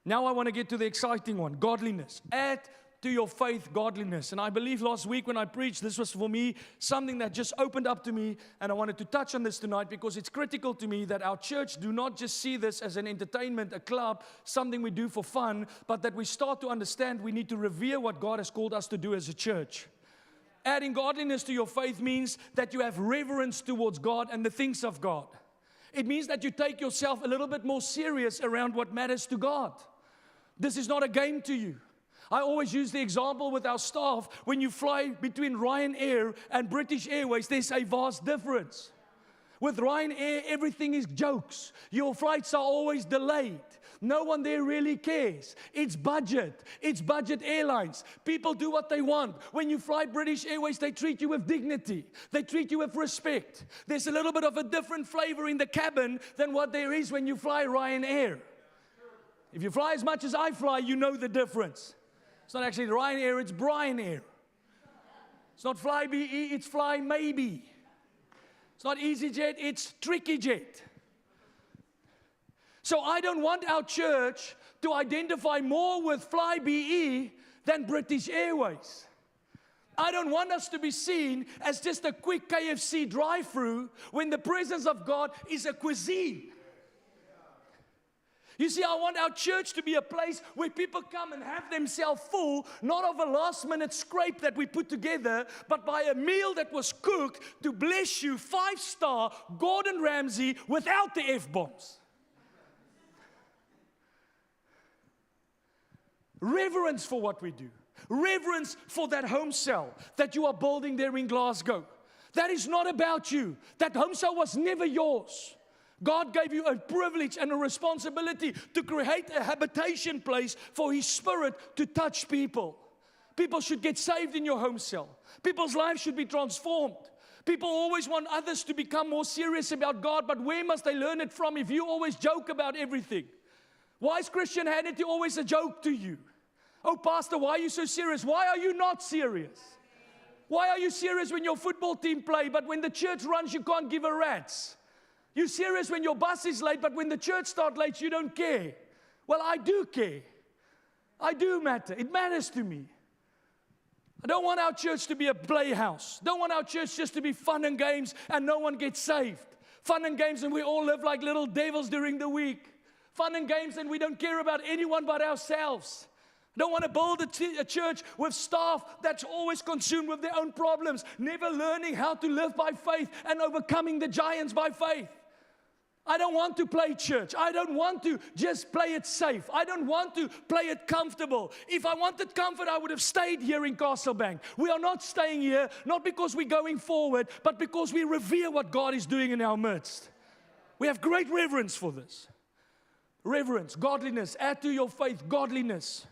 Speaker 1: Now I want to get to the exciting one, godliness. Add to your faith godliness. And I believe last week when I preached, this was for me something that just opened up to me, and I wanted to touch on this tonight because it's critical to me that our church do not just see this as an entertainment, a club, something we do for fun, but that we start to understand we need to revere what God has called us to do as a church. Adding godliness to your faith means that you have reverence towards God and the things of God. It means that you take yourself a little bit more serious around what matters to God. This is not a game to you. I always use the example with our staff. When you fly between Ryanair and British Airways, there's a vast difference. With Ryanair, everything is jokes. Your flights are always delayed. No one there really cares. It's budget. It's budget airlines. People do what they want. When you fly British Airways, they treat you with dignity. They treat you with respect. There's a little bit of a different flavor in the cabin than what there is when you fly Ryanair. If you fly as much as I fly, you know the difference. It's not actually Ryanair, it's Brian Air. It's not Fly BE, it's Fly Maybe. It's not EasyJet, it's Tricky Jet. So I don't want our church to identify more with Fly BE than British Airways. I don't want us to be seen as just a quick KFC drive-through when the presence of God is a cuisine. You see, I want our church to be a place where people come and have themselves full, not of a last-minute scrape that we put together, but by a meal that was cooked to bless you, 5-star Gordon Ramsay without the F-bombs. Reverence for what we do. Reverence for that home cell that you are building there in Glasgow. That is not about you. That home cell was never yours. God gave you a privilege and a responsibility to create a habitation place for His Spirit to touch people. People should get saved in your home cell. People's lives should be transformed. People always want others to become more serious about God, but where must they learn it from if you always joke about everything? Why is Christianity always a joke to you? Oh, Pastor, why are you so serious? Why are you not serious? Why are you serious when your football team play, but when the church runs, you can't give a rat's? You're serious when your bus is late, but when the church starts late, you don't care. Well, I do care. I do matter. It matters to me. I don't want our church to be a playhouse. Don't want our church just to be fun and games and no one gets saved. Fun and games and we all live like little devils during the week. Fun and games and we don't care about anyone but ourselves. I don't want to build a church with staff that's always consumed with their own problems, never learning how to live by faith and overcoming the giants by faith. I don't want to play church. I don't want to just play it safe. I don't want to play it comfortable. If I wanted comfort, I would have stayed here in Castlebank. We are not staying here, not because we're going forward, but because we revere what God is doing in our midst. We have great reverence for this. Reverence, godliness, add to your faith godliness.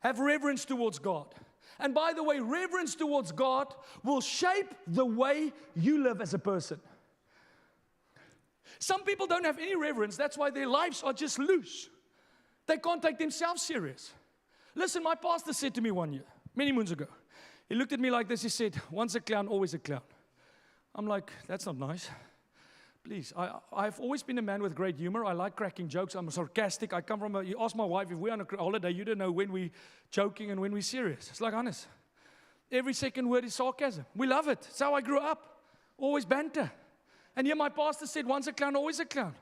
Speaker 1: Have reverence towards God. And by the way, reverence towards God will shape the way you live as a person. Some people don't have any reverence. That's why their lives are just loose. They can't take themselves serious. Listen, my pastor said to me one year, many moons ago, he looked at me like this. He said, once a clown, always a clown. I'm like, that's not nice. Please, I've always been a man with great humor. I like cracking jokes. I'm sarcastic. I come from you ask my wife, if we're on a holiday, you don't know when we're joking and when we're serious. It's like honest. Every second word is sarcasm. We love it. It's how I grew up. Always banter. And here my pastor said, once a clown, always a clown.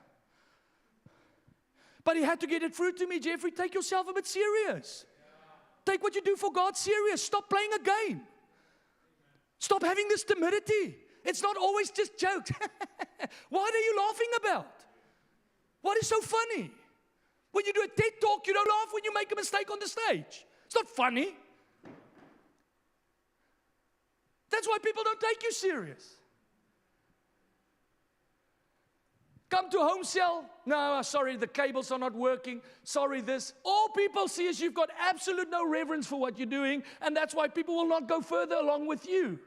Speaker 1: But he had to get it through to me, Jeffrey, take yourself a bit serious. Take what you do for God serious. Stop playing a game. Stop having this timidity. It's not always just jokes. What are you laughing about? What is so funny? When you do a TED Talk, you don't laugh when you make a mistake on the stage. It's not funny. That's why people don't take you serious. Come to home cell. No, sorry, the cables are not working. Sorry, this. All people see is you've got absolute no reverence for what you're doing, and that's why people will not go further along with you.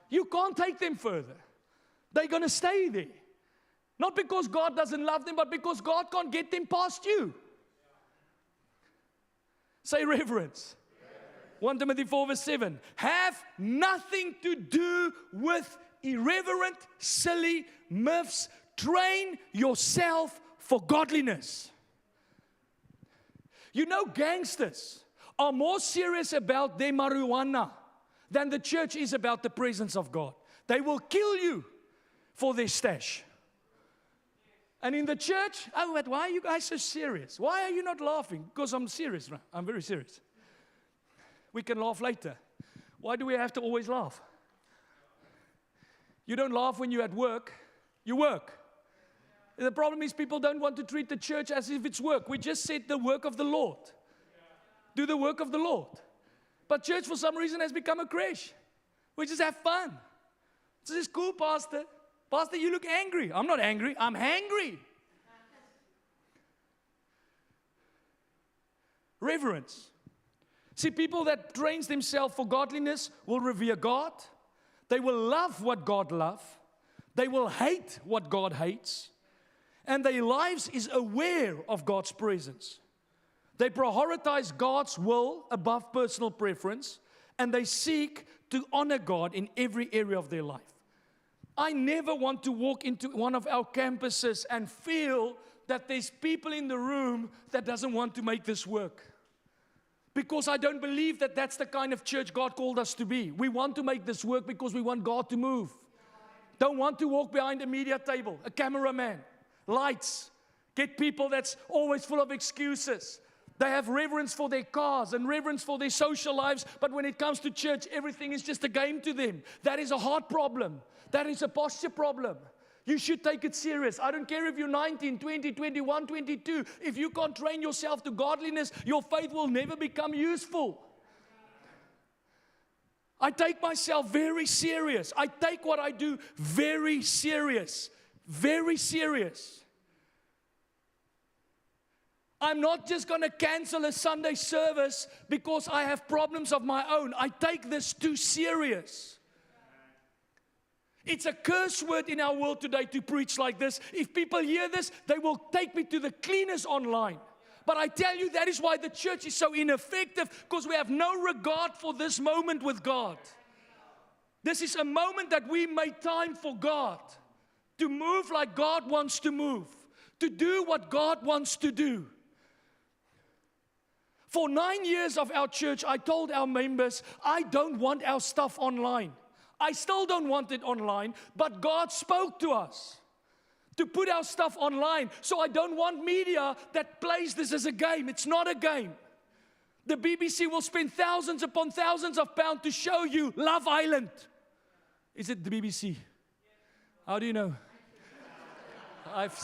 Speaker 1: You can't take them further. They're going to stay there. Not because God doesn't love them, but because God can't get them past you. Say reverence. 1 Timothy 4 verse 7. Have nothing to do with irreverent, silly myths. Train yourself for godliness. You know, gangsters are more serious about their marijuana than the church is about the presence of God. They will kill you for their stash. And in the church, oh, but why are you guys so serious? Why are you not laughing? Because I'm serious, right? I'm very serious. We can laugh later. Why do we have to always laugh? You don't laugh when you're at work. You work. The problem is people don't want to treat the church as if it's work. We just said the work of the Lord. Do the work of the Lord. But church for some reason has become a crash. We just have fun. This is cool, Pastor. Pastor, you look angry. I'm not angry. I'm hangry. Reverence. See, people that trains themselves for godliness will revere God. They will love what God loves. They will hate what God hates. And their lives is aware of God's presence. They prioritize God's will above personal preference. And they seek to honor God in every area of their life. I never want to walk into one of our campuses and feel that there's people in the room that doesn't want to make this work. Because I don't believe that that's the kind of church God called us to be. We want to make this work because we want God to move. Don't want to walk behind a media table, a cameraman, lights, get people that's always full of excuses. They have reverence for their cars and reverence for their social lives, but when it comes to church, everything is just a game to them. That is a heart problem. That is a posture problem. You should take it serious. I don't care if you're 19, 20, 21, 22. If you can't train yourself to godliness, your faith will never become useful. I take myself very serious. I take what I do very serious. Very serious. I'm not just going to cancel a Sunday service because I have problems of my own. I take this too serious. It's a curse word in our world today to preach like this. If people hear this, they will take me to the cleaners online. But I tell you, that is why the church is so ineffective, because we have no regard for this moment with God. This is a moment that we make time for God, to move like God wants to move, to do what God wants to do. For 9 years of our church, I told our members, I don't want our stuff online. I still don't want it online, but God spoke to us to put our stuff online. So I don't want media that plays this as a game. It's not a game. The BBC will spend thousands upon thousands of pounds to show you Love Island. Is it the BBC? How do you know?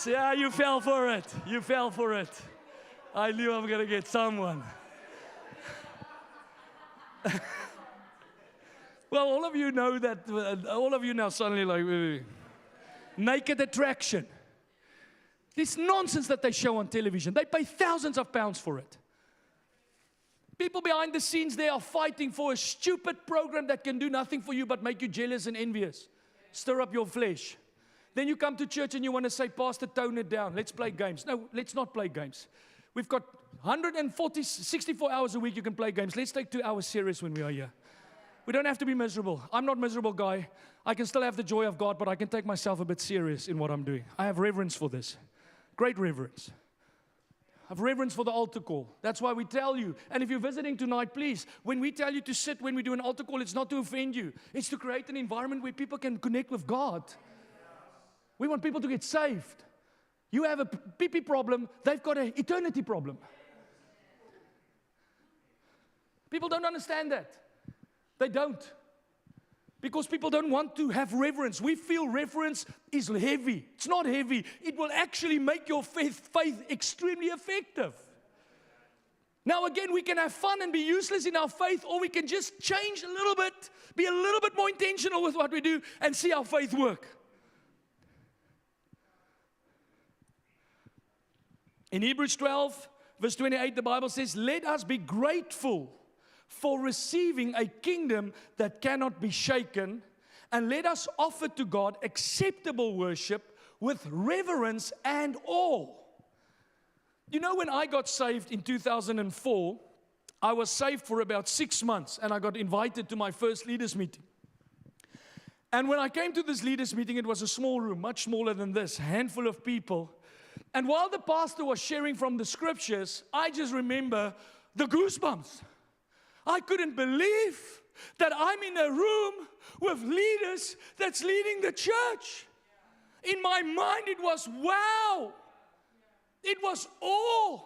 Speaker 1: Yeah, you fell for it. You fell for it. I knew I was going to get someone. Well, all of you know that, all of you now suddenly like, Naked Attraction. This nonsense that they show on television. They pay thousands of pounds for it. People behind the scenes, they are fighting for a stupid program that can do nothing for you but make you jealous and envious. Stir up your flesh. Then you come to church and you want to say, Pastor, tone it down. Let's play games. No, let's not play games. We've got 64 hours a week you can play games. Let's take 2 hours serious when we are here. We don't have to be miserable. I'm not a miserable guy. I can still have the joy of God, but I can take myself a bit serious in what I'm doing. I have reverence for this. Great reverence. I have reverence for the altar call. That's why we tell you. And if you're visiting tonight, please, when we tell you to sit when we do an altar call, it's not to offend you. It's to create an environment where people can connect with God. We want people to get saved. You have a pee-pee problem, they've got an eternity problem. People don't understand that. They don't. Because people don't want to have reverence. We feel reverence is heavy. It's not heavy. It will actually make your faith extremely effective. Now again, we can have fun and be useless in our faith, or we can just change a little bit, be a little bit more intentional with what we do, and see our faith work. In Hebrews 12, verse 28, the Bible says, "Let us be grateful for receiving a kingdom that cannot be shaken, and let us offer to God acceptable worship with reverence and awe." You know, when I got saved in 2004, I was saved for about 6 months, and I got invited to my first leaders meeting. And when I came to this leaders meeting, it was a small room, much smaller than this, a handful of people. And while the pastor was sharing from the scriptures, I just remember the goosebumps. I couldn't believe that I'm in a room with leaders that's leading the church. In my mind, it was wow. It was awe.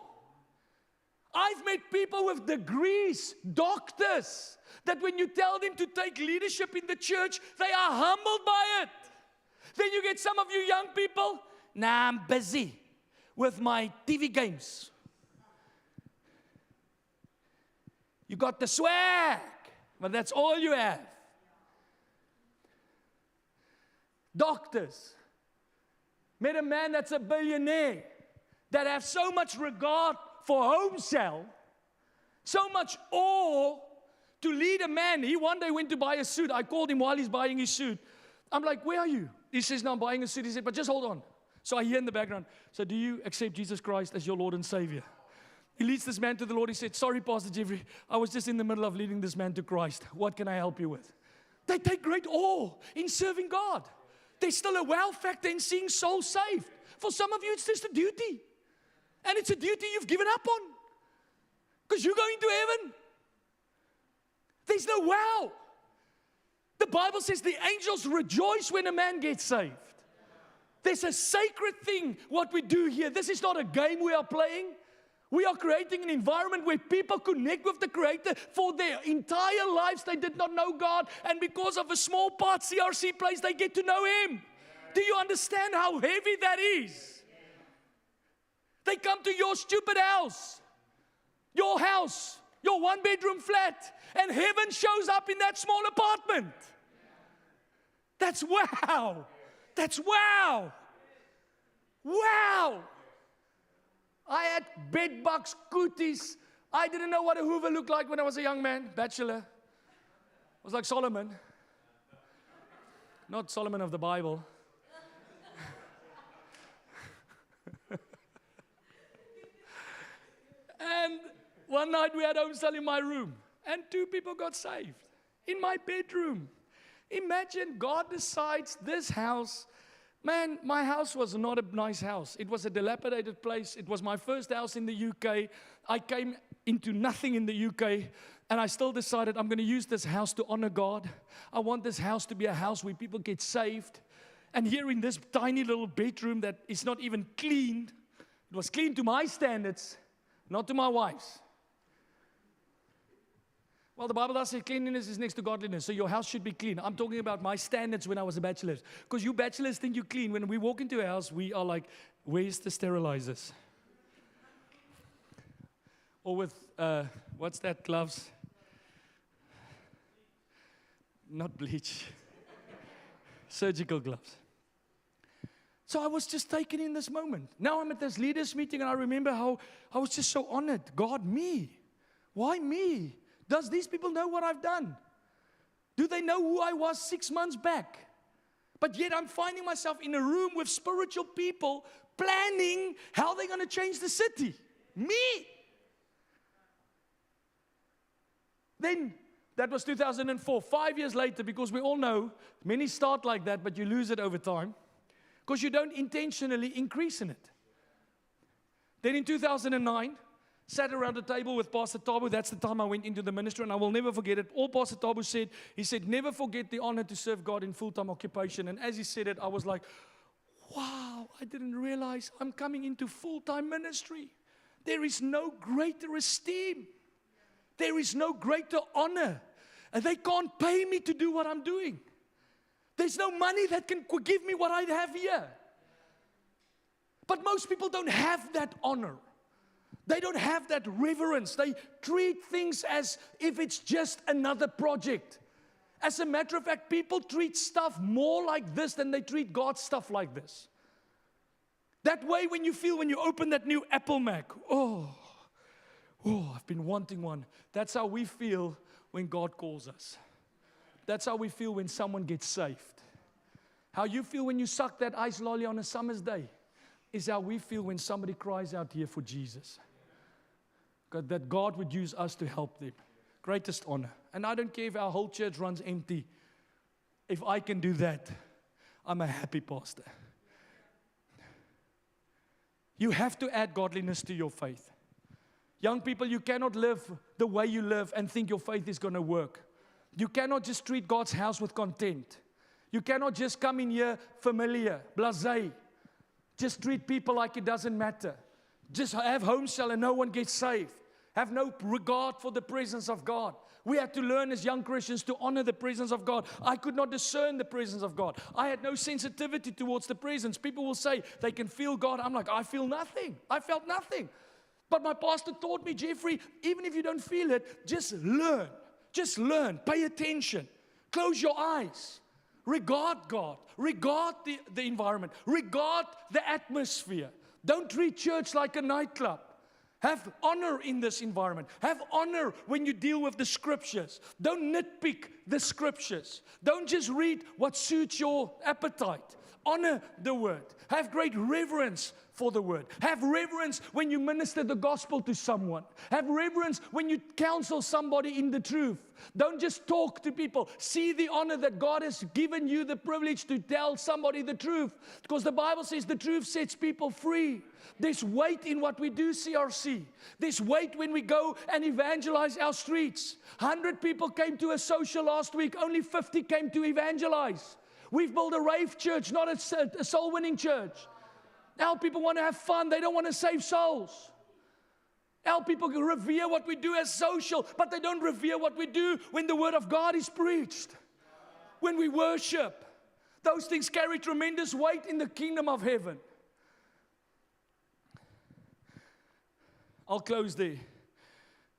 Speaker 1: I've met people with degrees, doctors, that when you tell them to take leadership in the church, they are humbled by it. Then you get some of you young people, "Nah, I'm busy with my TV games." You got the swag, but that's all you have. Doctors. Met a man that's a billionaire, that have so much regard for home cell, so much awe to lead a man. He one day went to buy a suit. I called him while he's buying his suit. I'm like, "Where are you?" He says, "No, I'm buying a suit." He said, "But just hold on." So I hear in the background, "So do you accept Jesus Christ as your Lord and Savior?" He leads this man to the Lord. He said, "Sorry, Pastor Jeffrey, I was just in the middle of leading this man to Christ. What can I help you with?" They take great awe in serving God. There's still a wow factor in seeing souls saved. For some of you, it's just a duty. And it's a duty you've given up on, because you're going to heaven. There's no wow. The Bible says the angels rejoice when a man gets saved. There's a sacred thing what we do here. This is not a game we are playing. We are creating an environment where people connect with the Creator. For their entire lives, they did not know God. And because of a small part CRC plays, they get to know Him. Do you understand how heavy that is? They come to your stupid house, your one-bedroom flat, and heaven shows up in that small apartment. That's wow. That's wow. Wow. I had bed bugs, cooties. I didn't know what a Hoover looked like when I was a young man, bachelor. I was like Solomon. Not Solomon of the Bible. And one night we had home cell in my room, and 2 people got saved in my bedroom. Imagine God decides this house. Man, my house was not a nice house. It was a dilapidated place. It was my first house in the UK. I came into nothing in the UK, and I still decided I'm going to use this house to honor God. I want this house to be a house where people get saved. And here in this tiny little bedroom that is not even clean, it was clean to my standards, not to my wife's. Well, the Bible does say cleanliness is next to godliness, so your house should be clean. I'm talking about my standards when I was a bachelor. Because you bachelors think you're clean. When we walk into a house, we are like, "Where's the sterilizers?" Or with, what's that, gloves? Not bleach. Surgical gloves. So I was just taken in this moment. Now I'm at this leaders meeting, and I remember how I was just so honored. God, me? Why me? Does these people know what I've done? Do they know who I was 6 months back? But yet I'm finding myself in a room with spiritual people planning how they're going to change the city. Me? Then, that was 2004. 5 years later, because we all know, many start like that, but you lose it over time. Because you don't intentionally increase in it. Then in 2009, sat around the table with Pastor Tabu. That's the time I went into the ministry, and I will never forget it. All Pastor Tabu said, he said, "Never forget the honor to serve God in full-time occupation." And as he said it, I was like, wow, I didn't realize I'm coming into full-time ministry. There is no greater esteem. There is no greater honor. And they can't pay me to do what I'm doing. There's no money that can give me what I have here. But most people don't have that honor. They don't have that reverence. They treat things as if it's just another project. As a matter of fact, people treat stuff more like this than they treat God's stuff like this. That way when you open that new Apple Mac, oh, I've been wanting one. That's how we feel when God calls us. That's how we feel when someone gets saved. How you feel when you suck that ice lolly on a summer's day is how we feel when somebody cries out here for Jesus. That God would use us to help them. Greatest honor. And I don't care if our whole church runs empty. If I can do that, I'm a happy pastor. You have to add godliness to your faith. Young people, you cannot live the way you live and think your faith is going to work. You cannot just treat God's house with contempt. You cannot just come in here familiar, blasé. Just treat people like it doesn't matter. Just have home cell and no one gets saved. Have no regard for the presence of God. We had to learn as young Christians to honor the presence of God. I could not discern the presence of God. I had no sensitivity towards the presence. People will say they can feel God. I'm like, I feel nothing. I felt nothing. But my pastor taught me, Jeffrey, even if you don't feel it, just learn. Just learn. Pay attention. Close your eyes. Regard God. Regard the environment. Regard the atmosphere. Don't treat church like a nightclub. Have honor in this environment. Have honor when you deal with the scriptures. Don't nitpick the scriptures. Don't just read what suits your appetite. Honor the word. Have great reverence for the word. Have reverence when you minister the gospel to someone. Have reverence when you counsel somebody in the truth. Don't just talk to people. See the honor that God has given you the privilege to tell somebody the truth. Because the Bible says the truth sets people free. There's weight in what we do, CRC. There's weight when we go and evangelize our streets. 100 people came to a social last week. Only 50 came to evangelize. We've built a rave church, not a soul-winning church. Our people want to have fun. They don't want to save souls. Our people revere what we do as social, but they don't revere what we do when the word of God is preached. When we worship. Those things carry tremendous weight in the kingdom of heaven. I'll close there.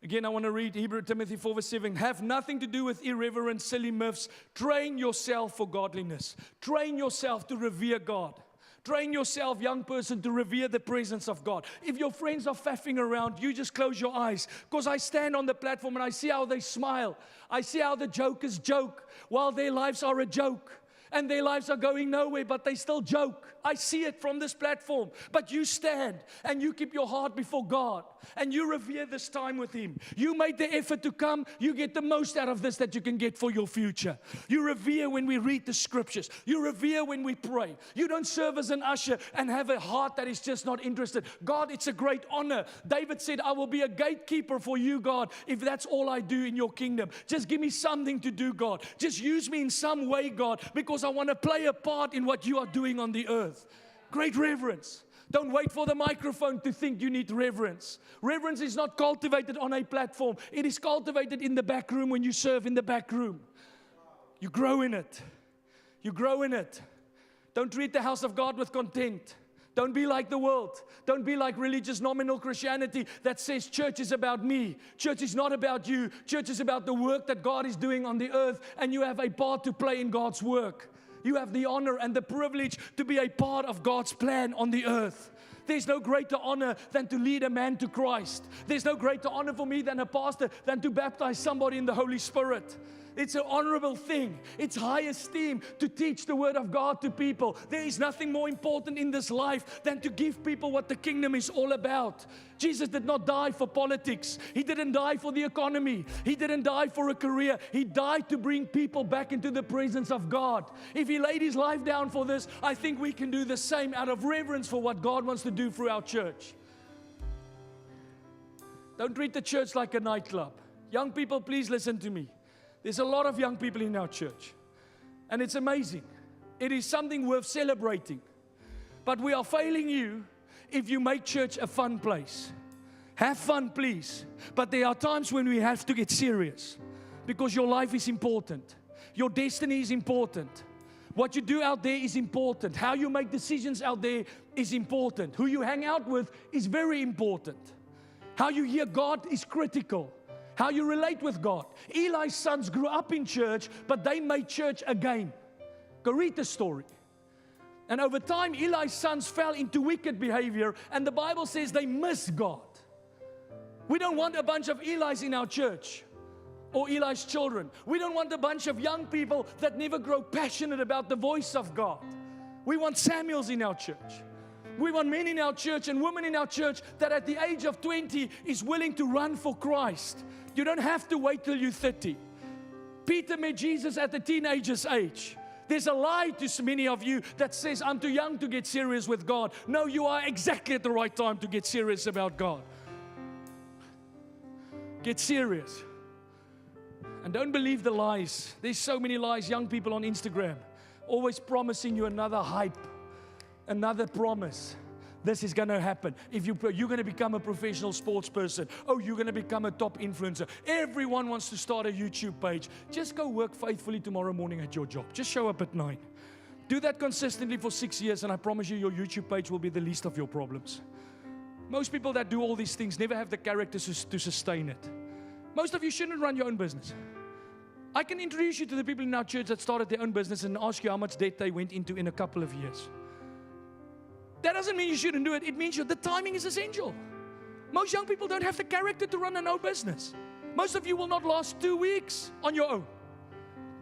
Speaker 1: Again, I want to read Hebrew Timothy 4 verse 7. Have nothing to do with irreverent, silly myths. Train yourself for godliness. Train yourself to revere God. Train yourself, young person, to revere the presence of God. If your friends are faffing around, you just close your eyes. Because I stand on the platform and I see how they smile. I see how the jokers joke while their lives are a joke. And their lives are going nowhere, but they still joke. I see it from this platform. But you stand and you keep your heart before God. And you revere this time with Him. You made the effort to come. You get the most out of this that you can get for your future. You revere when we read the scriptures. You revere when we pray. You don't serve as an usher and have a heart that is just not interested. God, it's a great honor. David said, I will be a gatekeeper for you, God, if that's all I do in your kingdom. Just give me something to do, God. Just use me in some way, God, because I want to play a part in what you are doing on the earth. Great reverence. Don't wait for the microphone to think you need reverence. Reverence is not cultivated on a platform. It is cultivated in the back room when you serve in the back room. You grow in it. You grow in it. Don't treat the house of God with contempt. Don't be like the world. Don't be like religious nominal Christianity that says church is about me. Church is not about you. Church is about the work that God is doing on the earth, and you have a part to play in God's work. You have the honor and the privilege to be a part of God's plan on the earth. There's no greater honor than to lead a man to Christ. There's no greater honor for me than a pastor than to baptize somebody in the Holy Spirit. It's an honorable thing. It's high esteem to teach the word of God to people. There is nothing more important in this life than to give people what the kingdom is all about. Jesus did not die for politics. He didn't die for the economy. He didn't die for a career. He died to bring people back into the presence of God. If He laid His life down for this, I think we can do the same out of reverence for what God wants to do through our church. Don't treat the church like a nightclub. Young people, please listen to me. There's a lot of young people in our church. And it's amazing. It is something worth celebrating. But we are failing you if you make church a fun place. Have fun, please. But there are times when we have to get serious. Because your life is important. Your destiny is important. What you do out there is important. How you make decisions out there is important. Who you hang out with is very important. How you hear God is critical. How you relate with God. Eli's sons grew up in church, but they made church again. Go read the story. And over time, Eli's sons fell into wicked behavior, and the Bible says they missed God. We don't want a bunch of Eli's in our church, or Eli's children. We don't want a bunch of young people that never grow passionate about the voice of God. We want Samuels in our church. We want men in our church and women in our church that at the age of 20 is willing to run for Christ. You don't have to wait till you're 30. Peter met Jesus at the teenager's age. There's a lie to many of you that says, I'm too young to get serious with God. No, you are exactly at the right time to get serious about God. Get serious. And don't believe the lies. There's so many lies. Young people on Instagram always promising you another hype, another promise. This is going to happen. If you're going to become a professional sports person. Oh, you're going to become a top influencer. Everyone wants to start a YouTube page. Just go work faithfully tomorrow morning at your job. Just show up at 9. Do that consistently for 6 years, and I promise you your YouTube page will be the least of your problems. Most people that do all these things never have the character to sustain it. Most of you shouldn't run your own business. I can introduce you to the people in our church that started their own business and ask you how much debt they went into in a couple of years. That doesn't mean you shouldn't do it. It means the timing is essential. Most young people don't have the character to run an own business. Most of you will not last 2 weeks on your own.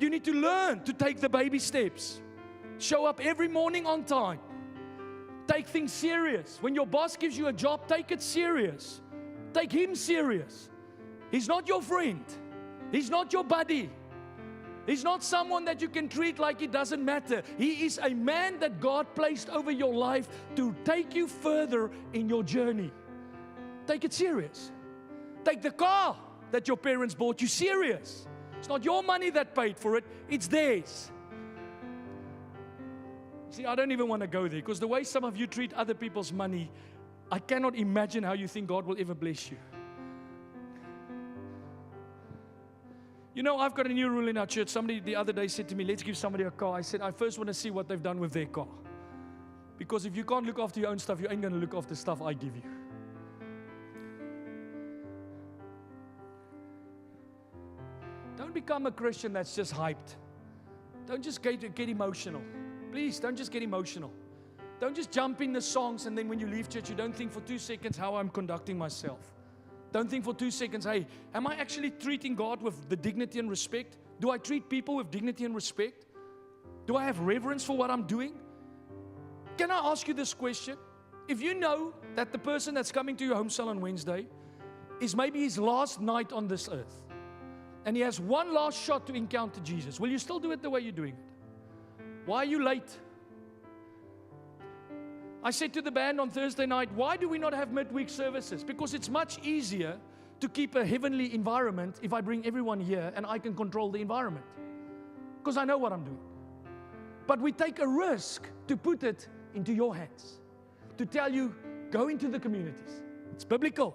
Speaker 1: You need to learn to take the baby steps. Show up every morning on time. Take things serious. When your boss gives you a job, take it serious. Take him serious. He's not your friend. He's not your buddy. He's not someone that you can treat like it doesn't matter. He is a man that God placed over your life to take you further in your journey. Take it serious. Take the car that your parents bought you serious. It's not your money that paid for it. It's theirs. See, I don't even want to go there because the way some of you treat other people's money, I cannot imagine how you think God will ever bless you. You know, I've got a new rule in our church. Somebody the other day said to me, let's give somebody a car. I said, I first want to see what they've done with their car. Because if you can't look after your own stuff, you ain't going to look after stuff I give you. Don't become a Christian that's just hyped. Don't just get emotional. Please, don't just get emotional. Don't just jump in the songs and then when you leave church, you don't think for 2 seconds how I'm conducting myself. Don't think for 2 seconds, hey, am I actually treating God with the dignity and respect? Do I treat people with dignity and respect? Do I have reverence for what I'm doing? Can I ask you this question? If you know that the person that's coming to your home cell on Wednesday is maybe his last night on this earth, and he has one last shot to encounter Jesus, will you still do it the way you're doing it? Why are you late? I said to the band on Thursday night, why do we not have midweek services? Because it's much easier to keep a heavenly environment if I bring everyone here and I can control the environment. Because I know what I'm doing. But we take a risk to put it into your hands. To tell you, go into the communities. It's biblical.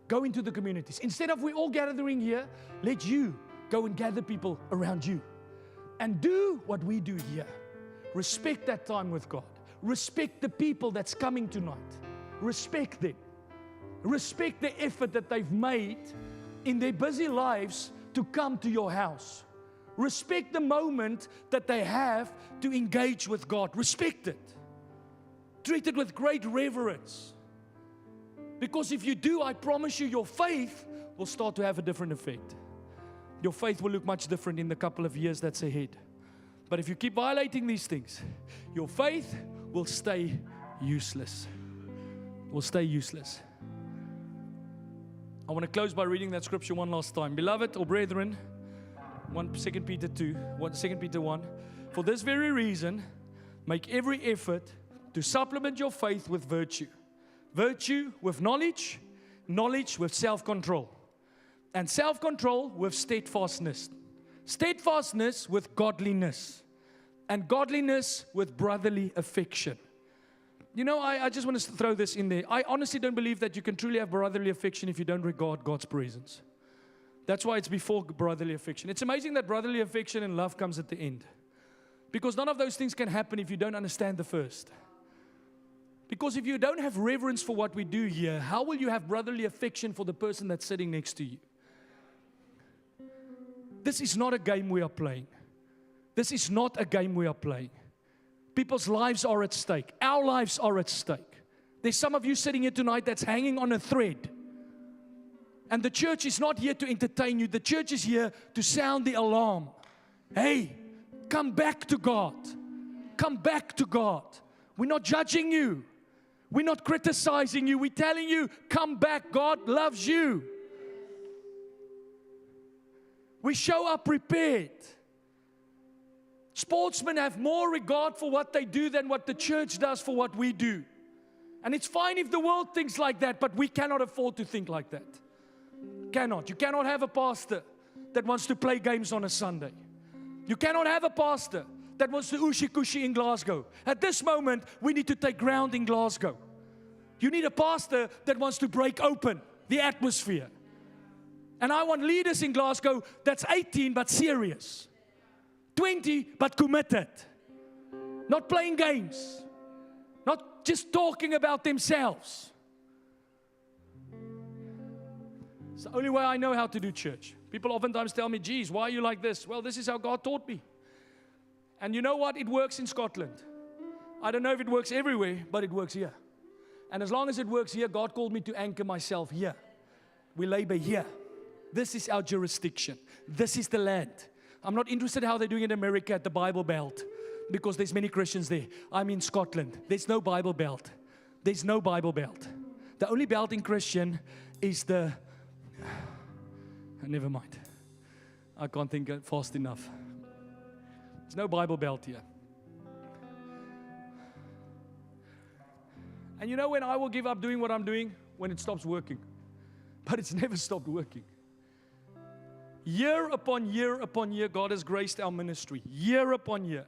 Speaker 1: Go into the communities. Instead of we all gathering here, let you go and gather people around you. And do what we do here. Respect that time with God. Respect the people that's coming tonight. Respect them. Respect the effort that they've made in their busy lives to come to your house. Respect the moment that they have to engage with God. Respect it. Treat it with great reverence. Because if you do, I promise you, your faith will start to have a different effect. Your faith will look much different in the couple of years that's ahead. But if you keep violating these things, your faith will stay useless. Will stay useless. I want to close by reading that scripture one last time. Beloved or brethren, 2 Peter 2, 2 Peter 1. For this very reason, make every effort to supplement your faith with virtue. Virtue with knowledge, knowledge with self-control, and self-control with steadfastness. Steadfastness with godliness, and godliness with brotherly affection. You know, I just want to throw this in there. I honestly don't believe that you can truly have brotherly affection if you don't regard God's presence. That's why it's before brotherly affection. It's amazing that brotherly affection and love comes at the end. Because none of those things can happen if you don't understand the first. Because if you don't have reverence for what we do here, how will you have brotherly affection for the person that's sitting next to you? This is not a game we are playing. This is not a game we are playing. People's lives are at stake. Our lives are at stake. There's some of you sitting here tonight that's hanging on a thread. And the church is not here to entertain you. The church is here to sound the alarm. Hey, come back to God. Come back to God. We're not judging you. We're not criticizing you. We're telling you, come back. God loves you. We show up prepared. Sportsmen have more regard for what they do than what the church does for what we do. And it's fine if the world thinks like that, but we cannot afford to think like that. Cannot. You cannot have a pastor that wants to play games on a Sunday. You cannot have a pastor that wants to ooshie-cooshie in Glasgow. At this moment, we need to take ground in Glasgow. You need a pastor that wants to break open the atmosphere. And I want leaders in Glasgow that's 18 but serious. 20 but committed. Not playing games. Not just talking about themselves. It's the only way I know how to do church. People oftentimes tell me, geez, why are you like this? Well, this is how God taught me. And you know what? It works in Scotland. I don't know if it works everywhere, but it works here. And as long as it works here, God called me to anchor myself here. We labor here. This is our jurisdiction. This is the land. I'm not interested in how they're doing in America at the Bible Belt, because there's many Christians there. I'm in Scotland. There's no Bible Belt. There's no Bible Belt. The only belt in Christian is the... Never mind. I can't think fast enough. There's no Bible Belt here. And you know when I will give up doing what I'm doing? When it stops working. But it's never stopped working. Year upon year upon year, God has graced our ministry. Year upon year.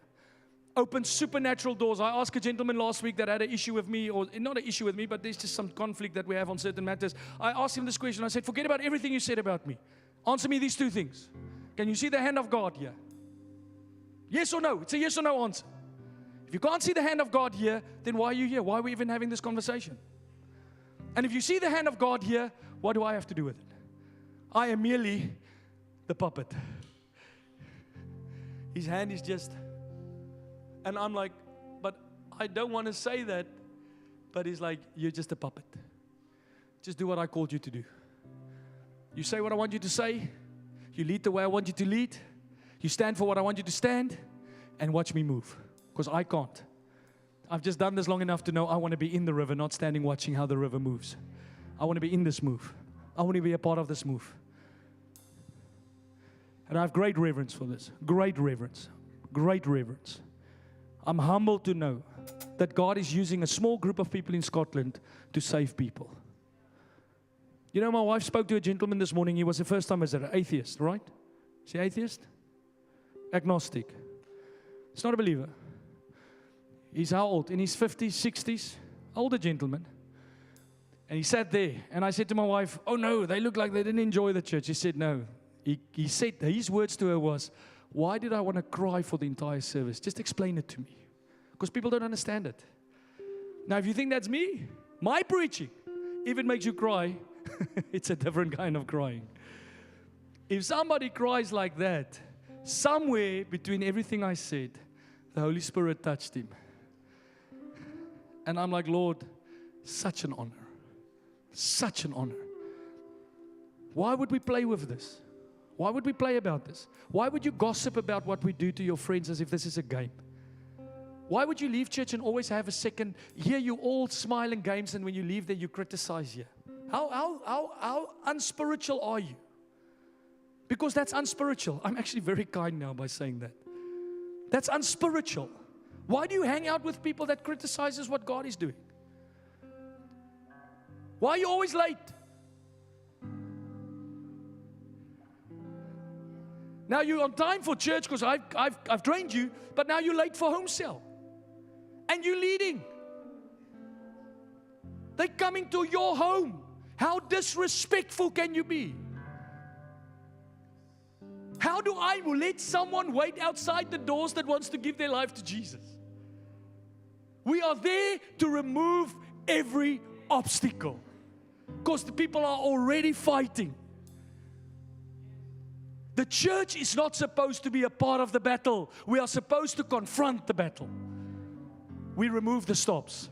Speaker 1: Opened supernatural doors. I asked a gentleman last week that had an issue with me, or not an issue with me, but there's just some conflict that we have on certain matters. I asked him this question. I said, forget about everything you said about me. Answer me these two things. Can you see the hand of God here? Yes or no? It's a yes or no answer. If you can't see the hand of God here, then why are you here? Why are we even having this conversation? And if you see the hand of God here, what do I have to do with it? I am merely the puppet. His hand is just... And I'm like, but I don't want to say that. But he's like, you're just a puppet. Just do what I called you to do. You say what I want you to say. You lead the way I want you to lead. You stand for what I want you to stand. And watch me move. Because I can't. I've just done this long enough to know I want to be in the river, not standing watching how the river moves. I want to be in this move. I want to be a part of this move. And I have great reverence for this. Great reverence. Great reverence. I'm humbled to know that God is using a small group of people in Scotland to save people. You know, my wife spoke to a gentleman this morning. He was a first-time visitor, atheist, right? Is he atheist? Agnostic. He's not a believer. He's how old? In his 50s, 60s? Older gentleman. And he sat there. And I said to my wife, oh no, they look like they didn't enjoy the church. He said, no. He said, his words to her was, why did I want to cry for the entire service? Just explain it to me. Because people don't understand it. Now, if you think that's me, my preaching, if it makes you cry, it's a different kind of crying. If somebody cries like that, somewhere between everything I said, the Holy Spirit touched him. And I'm like, Lord, such an honor. Such an honor. Why would we play with this? Why would we play about this? Why would you gossip about what we do to your friends as if this is a game? Why would you leave church and always have a second? Here you all smile and games, and when you leave there, you criticize here. How unspiritual are you? Because that's unspiritual. I'm actually very kind now by saying that. That's unspiritual. Why do you hang out with people that criticizes what God is doing? Why are you always late? Now you're on time for church because I've trained you, but now you're late for home cell. And you're leading. They're coming to your home. How disrespectful can you be? How do I let someone wait outside the doors that wants to give their life to Jesus? We are there to remove every obstacle. Because the people are already fighting. The church is not supposed to be a part of the battle. We are supposed to confront the battle. We remove the stops.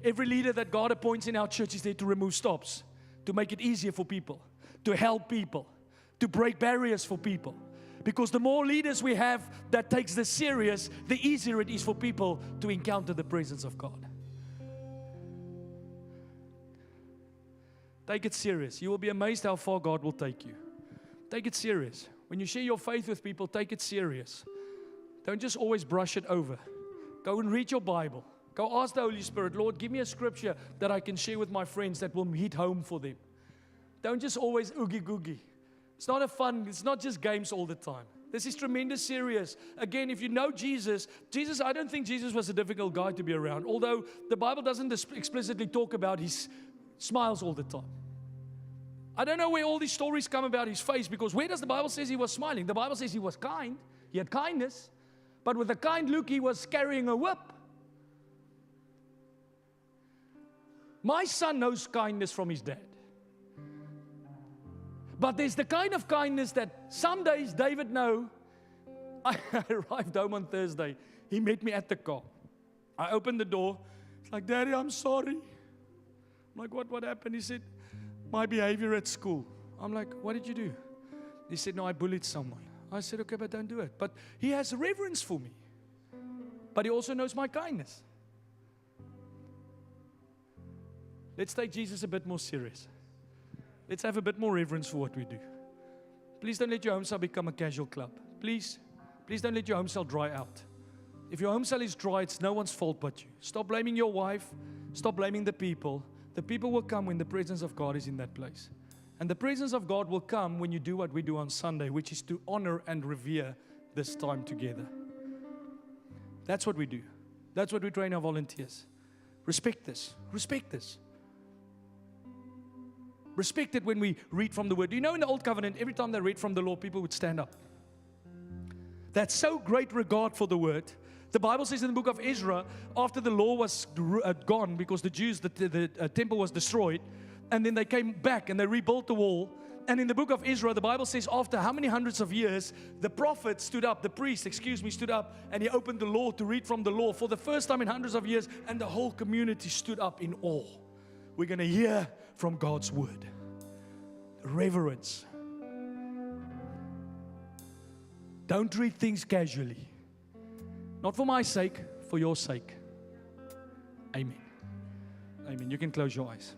Speaker 1: Every leader that God appoints in our church is there to remove stops, to make it easier for people, to help people, to break barriers for people. Because the more leaders we have that takes this serious, the easier it is for people to encounter the presence of God. Take it serious. You will be amazed how far God will take you. Take it serious. When you share your faith with people, take it serious. Don't just always brush it over. Go and read your Bible. Go ask the Holy Spirit, Lord, give me a scripture that I can share with my friends that will hit home for them. Don't just always oogie googie. It's not just games all the time. This is tremendous serious. Again, if you know Jesus, I don't think Jesus was a difficult guy to be around. Although the Bible doesn't explicitly talk about his smiles all the time. I don't know where all these stories come about his face, because where does the Bible say he was smiling? The Bible says he was kind. He had kindness. But with a kind look, he was carrying a whip. My son knows kindness from his dad. But there's the kind of kindness that some days David knows. I arrived home on Thursday. He met me at the car. I opened the door. It's like, Daddy, I'm sorry. I'm like, what happened? He said, my behavior at school. I'm like, what did you do? He said, no, I bullied someone. I said, okay, but don't do it. But he has reverence for me. But he also knows my kindness. Let's take Jesus a bit more serious. Let's have a bit more reverence for what we do. Please don't let your home cell become a casual club. Please don't let your home cell dry out. If your home cell is dry, it's no one's fault but you. Stop blaming your wife. Stop blaming the people. The people will come when the presence of God is in that place. And the presence of God will come when you do what we do on Sunday, which is to honor and revere this time together. That's what we do. That's what we train our volunteers. Respect this. Respect this. Respect it when we read from the Word. Do you know in the Old Covenant, every time they read from the law, people would stand up. That's so great regard for the Word. The Bible says in the book of Ezra, after the law was gone, because the Jews, the temple was destroyed, and then they came back and they rebuilt the wall. And in the book of Ezra, the Bible says after how many hundreds of years, the prophet stood up, the priest, stood up, and he opened the law to read from the law for the first time in hundreds of years, and the whole community stood up in awe. We're going to hear from God's Word. Reverence. Don't read things casually. Not for my sake, for your sake. Amen. Amen. You can close your eyes.